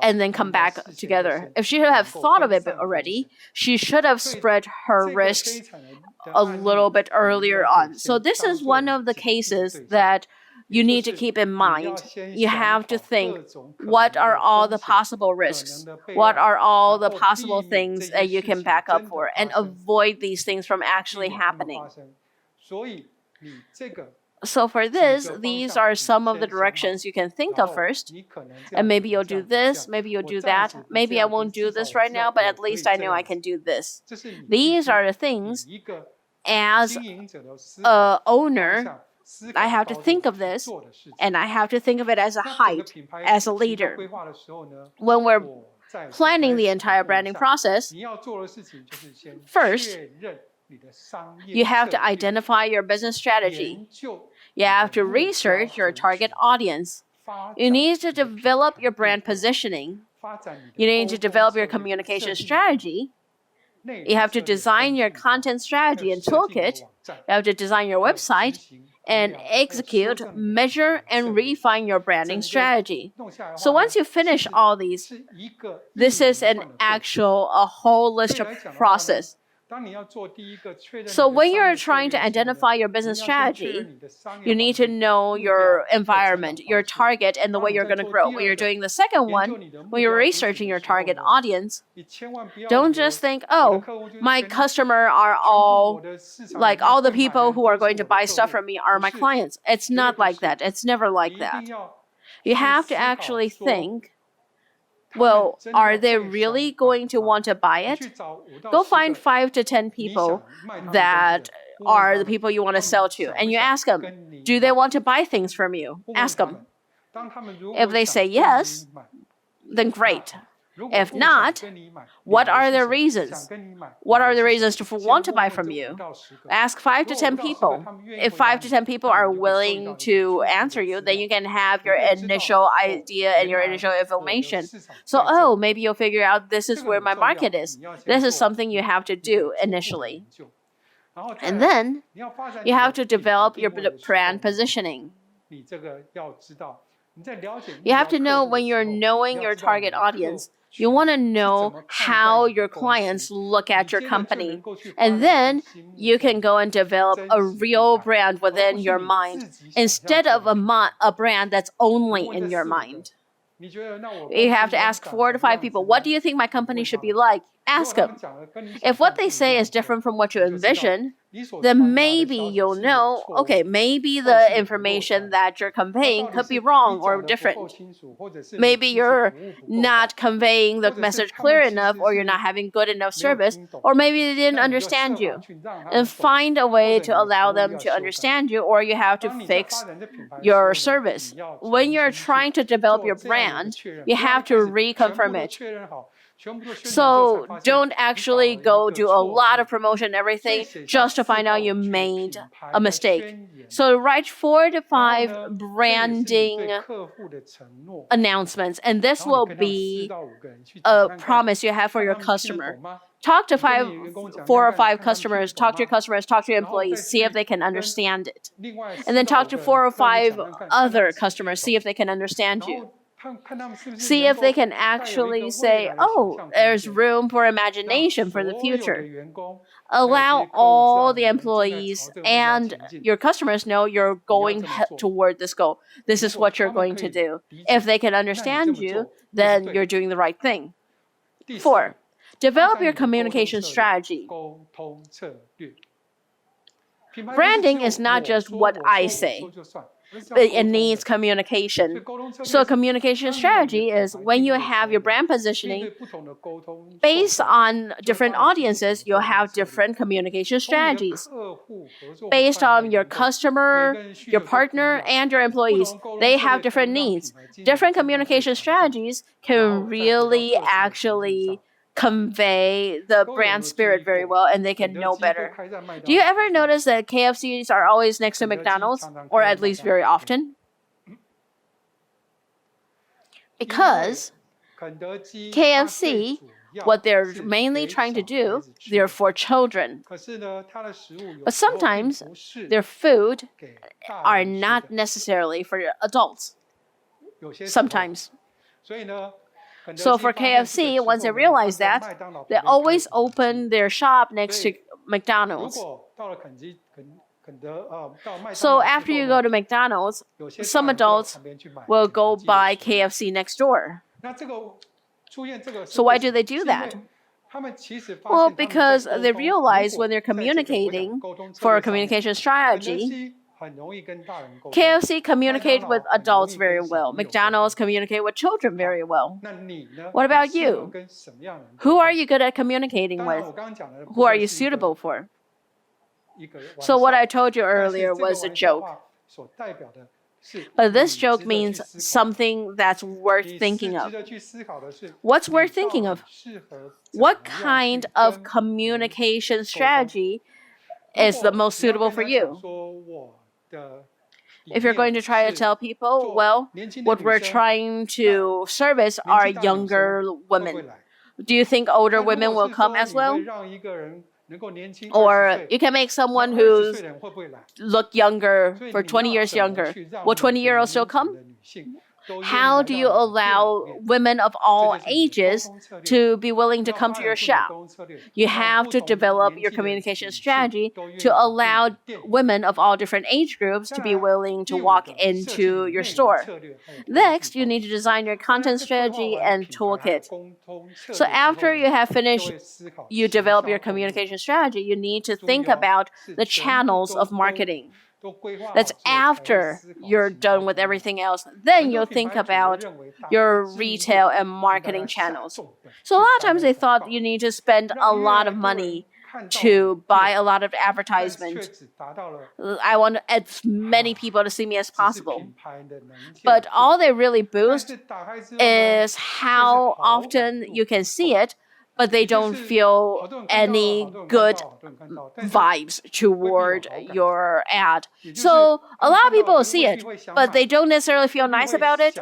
and then come back together. If she had thought of it already, she should have spread her risks a little bit earlier on. So this is one of the cases that you need to keep in mind. You have to think, what are all the possible risks? What are all the possible things that you can back up for, and avoid these things from actually happening? So for this, these are some of the directions you can think of first. And maybe you'll do this, maybe you'll do that. Maybe I won't do this right now, but at least I know I can do this. These are the things, as an owner, I have to think of this, and I have to think of it as a height, as a leader. When we're planning the entire branding process, first, you have to identify your business strategy. You have to research your target audience. You need to develop your brand positioning. You need to develop your communication strategy. You have to design your content strategy and toolkit. You have to design your website and execute, measure, and refine your branding strategy. So once you finish all these, this is a holistic process. So when you're trying to identify your business strategy, you need to know your environment, your target, and the way you're going to grow. When you're doing the second one, when you're researching your target audience, don't just think, oh, my customer are all, like all the people who are going to buy stuff from me are my clients. It's not like that. It's never like that. You have to actually think, well, are they really going to want to buy it? Go find 5 to 10 people that are the people you want to sell to, and you ask them, do they want to buy things from you? Ask them. If they say yes, then great. If not, what are the reasons? What are the reasons to want to buy from you? Ask 5 to 10 people. If 5 to 10 people are willing to answer you, then you can have your initial idea and your initial information. So, oh, maybe you'll figure out this is where my market is. This is something you have to do initially. And then you have to develop your brand positioning. You have to know when you're knowing your target audience, you want to know how your clients look at your company. And then you can go and develop a real brand within your mind instead of a brand that's only in your mind. You have to ask 4 to 5 people, what do you think my company should be like? Ask them. If what they say is different from what you envision, then maybe you'll know, okay, maybe the information that you're conveying could be wrong or different. Maybe you're not conveying the message clear enough, or you're not having good enough service, or maybe they didn't understand you. And find a way to allow them to understand you, or you have to fix your service. When you're trying to develop your brand, you have to reconfirm it. So don't actually go do a lot of promotion and everything just to find out you made a mistake. So write 4 to 5 branding announcements, and this will be a promise you have for your customer. Talk to 4 or 5 customers, talk to your customers, talk to your employees, see if they can understand it. And then talk to 4 or 5 other customers, see if they can understand you. See if they can actually say, oh, there's room for imagination for the future. Allow all the employees and your customers know you're going toward this goal. This is what you're going to do. If they can understand you, then you're doing the right thing. 4, develop your communication strategy. Branding is not just what I say. It needs communication. So communication strategy is when you have your brand positioning, based on different audiences, you'll have different communication strategies. Based on your customer, your partner, and your employees, they have different needs. Different communication strategies can really actually convey the brand spirit very well, and they can know better. Do you ever notice that KFCs are always next to McDonald's, or at least very often? Because KFC, what they're mainly trying to do, they're for children. But sometimes their food are not necessarily for adults. Sometimes. So for KFC, once they realize that, they always open their shop next to McDonald's. So after you go to McDonald's, some adults will go buy KFC next door. So why do they do that? Well, because they realize when they're communicating for a communication strategy, KFC communicate with adults very well. McDonald's communicate with children very well. What about you? Who are you good at communicating with? Who are you suitable for? So what I told you earlier was a joke. But this joke means something that's worth thinking of. What's worth thinking of? What kind of communication strategy is the most suitable for you? If you're going to try to tell people, well, what we're trying to service are younger women. Do you think older women will come as well? Or you can make someone who look younger for 20 years younger. Will 20-year-olds still come? How do you allow women of all ages to be willing to come to your shop? You have to develop your communication strategy to allow women of all different age groups to be willing to walk into your store. Next, you need to design your content strategy and toolkit. So after you have finished, you develop your communication strategy, you need to think about the channels of marketing. That's after you're done with everything else. Then you'll think about your retail and marketing channels. So a lot of times they thought you need to spend a lot of money to buy a lot of advertisement. I want as many people to see me as possible. But all they really boost is how often you can see it, but they don't feel any good vibes toward your ad. So a lot of people will see it, but they don't necessarily feel nice about it,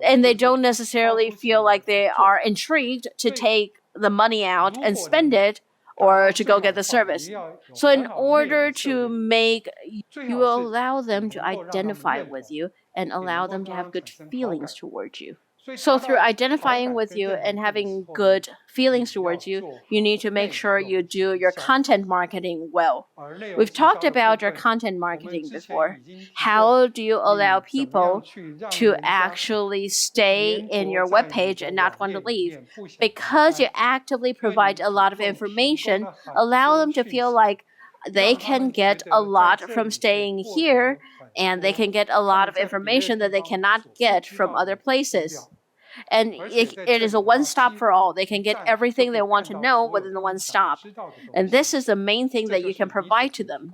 and they don't necessarily feel like they are intrigued to take the money out and spend it or to go get the service. So in order to make you allow them to identify with you and allow them to have good feelings towards you. So through identifying with you and having good feelings towards you, you need to make sure you do your content marketing well. We've talked about your content marketing before. How do you allow people to actually stay in your webpage and not want to leave? Because you actively provide a lot of information, allow them to feel like they can get a lot from staying here, and they can get a lot of information that they cannot get from other places. And it is a one-stop for all. They can get everything they want to know within the one stop. And this is the main thing that you can provide to them.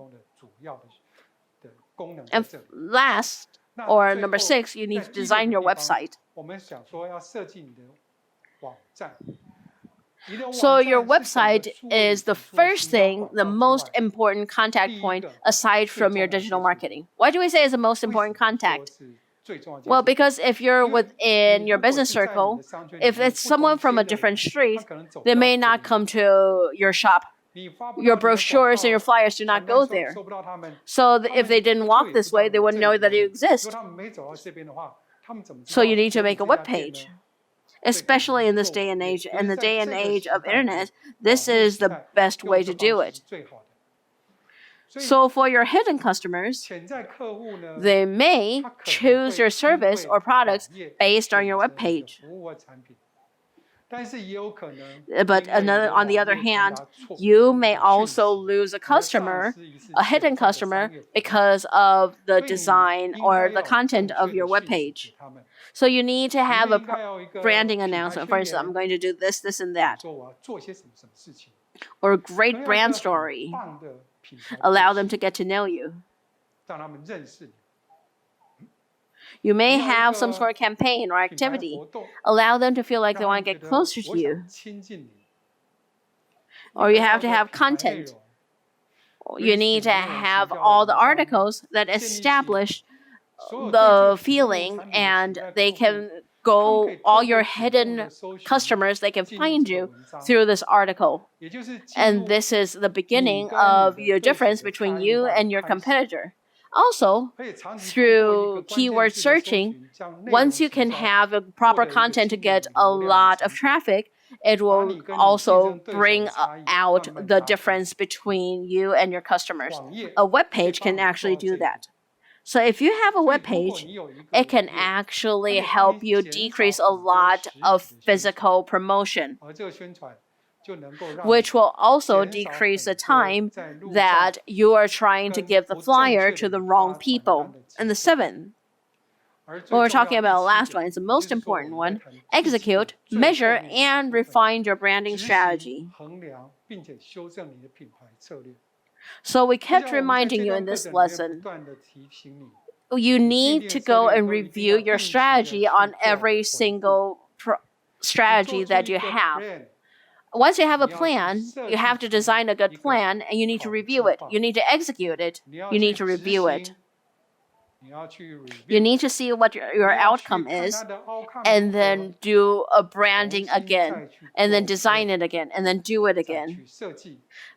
And last, or number 6, you need to design your website. So your website is the first thing, the most important contact point aside from your digital marketing. Why do we say it's the most important contact? Well, because if you're within your business circle, if it's someone from a different street, they may not come to your shop. Your brochures and your flyers do not go there. So if they didn't walk this way, they wouldn't know that you exist. So you need to make a web page. Especially in this day and age, in the day and age of internet, this is the best way to do it. So for your hidden customers, they may choose your service or products based on your web page. But on the other hand, you may also lose a customer, a hidden customer, because of the design or the content of your web page. So you need to have a branding announcement. For instance, I'm going to do this, this, and that. Or a great brand story. Allow them to get to know you. You may have some sort of campaign or activity. Allow them to feel like they want to get closer to you. Or you have to have content. You need to have all the articles that establish the feeling, and they can go, all your hidden customers, they can find you through this article. And this is the beginning of your difference between you and your competitor. Also, through keyword searching, once you can have a proper content to get a lot of traffic, it will also bring out the difference between you and your customers. A web page can actually do that. So if you have a web page, it can actually help you decrease a lot of physical promotion, which will also decrease the time that you are trying to give the flyer to the wrong people. And the 7th, what we're talking about the last one, is the most important one: execute, measure, and refine your branding strategy. So we kept reminding you in this lesson, you need to go and review your strategy on every single strategy that you have. Once you have a plan, you have to design a good plan, and you need to review it. You need to execute it. You need to review it. You need to see what your outcome is, and then do a branding again, and then design it again, and then do it again.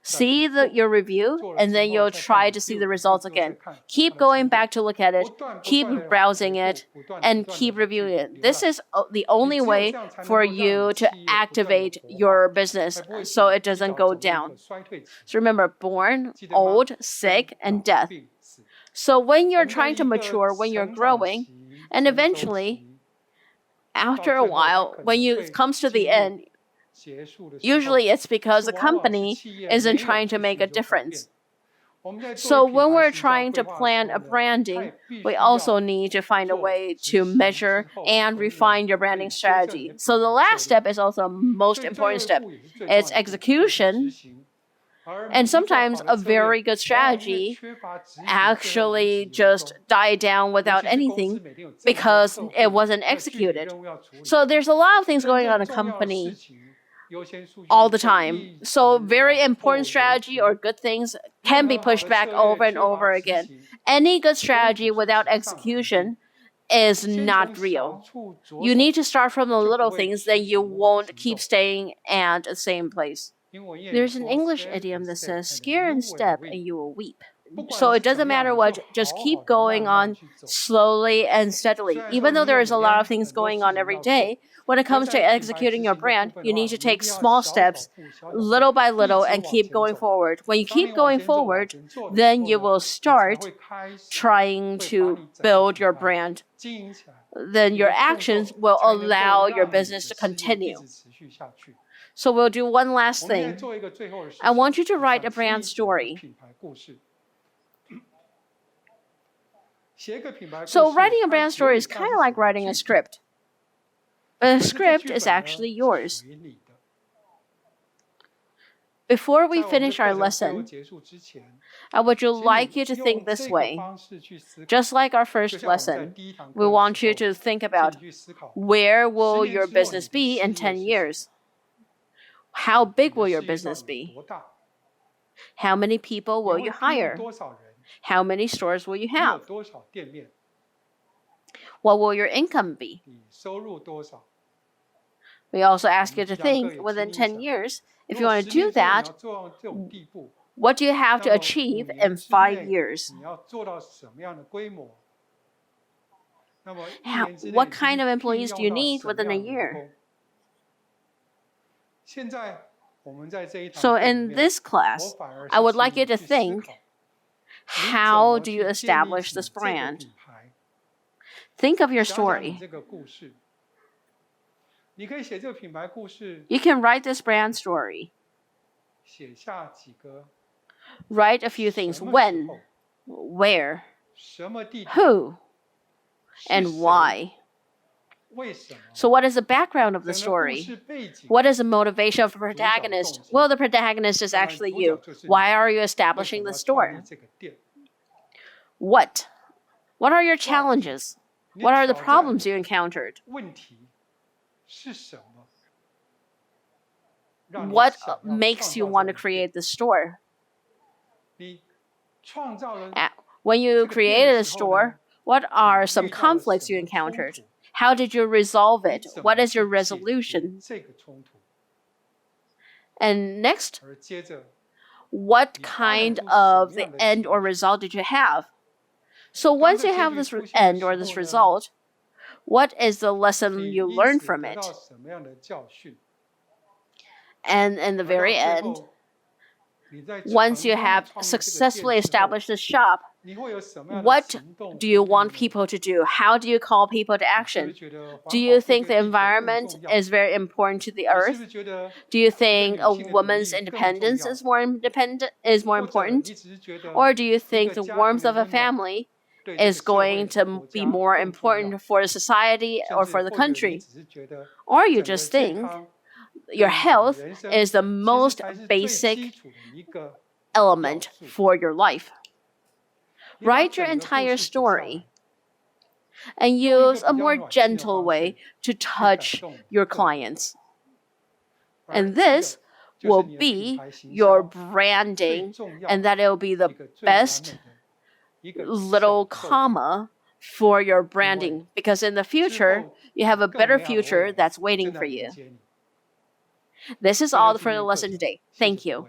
See your review, and then you'll try to see the results again. Keep going back to look at it, keep browsing it, and keep reviewing it. This is the only way for you to activate your business so it doesn't go down. So remember, born, old, sick, and death. So when you're trying to mature, when you're growing, and eventually, after a while, when it comes to the end, usually it's because the company isn't trying to make a difference. So when we're trying to plan a branding, we also need to find a way to measure and refine your branding strategy. So the last step is also a most important step. It's execution. And sometimes a very good strategy actually just died down without anything because it wasn't executed. So there's a lot of things going on in a company all the time. So very important strategy or good things can be pushed back over and over again. Any good strategy without execution is not real. You need to start from the little things, then you won't keep staying at the same place. There's an English idiom that says, scare and step and you will weep. So it doesn't matter what, just keep going on slowly and steadily. Even though there is a lot of things going on every day, when it comes to executing your brand, you need to take small steps, little by little, and keep going forward. When you keep going forward, then you will start trying to build your brand. Then your actions will allow your business to continue. So we'll do one last thing. I want you to write a brand story. So writing a brand story is kind of like writing a script. But a script is actually yours. Before we finish our lesson, I would like you to think this way. Just like our first lesson, we want you to think about where will your business be in 10 years? How big will your business be? How many people will you hire? How many stores will you have? What will your income be? We also ask you to think within 10 years, if you want to do that, what do you have to achieve in 5 years? What kind of employees do you need within a year? So in this class, I would like you to think, how do you establish this brand? Think of your story. You can write this brand story. Write a few things: when, where, who, and why. So what is the background of the story? What is the motivation of the protagonist? Well, the protagonist is actually you. Why are you establishing the store? What? What are your challenges? What are the problems you encountered? What makes you want to create the store? When you created a store, what are some conflicts you encountered? How did you resolve it? What is your resolution? And next, what kind of the end or result did you have? So once you have this end or this result, what is the lesson you learned from it? And in the very end, once you have successfully established the shop, what do you want people to do? How do you call people to action? Do you think the environment is very important to the earth? Do you think a woman's independence is more important? Or do you think the warmth of a family is going to be more important for the society or for the country? Or you just think your health is the most basic element for your life. Write your entire story and use a more gentle way to touch your clients. And this will be your branding, and that it will be the best little comma for your branding, because in the future, you have a better future that's waiting for you. This is all for the lesson today. Thank you.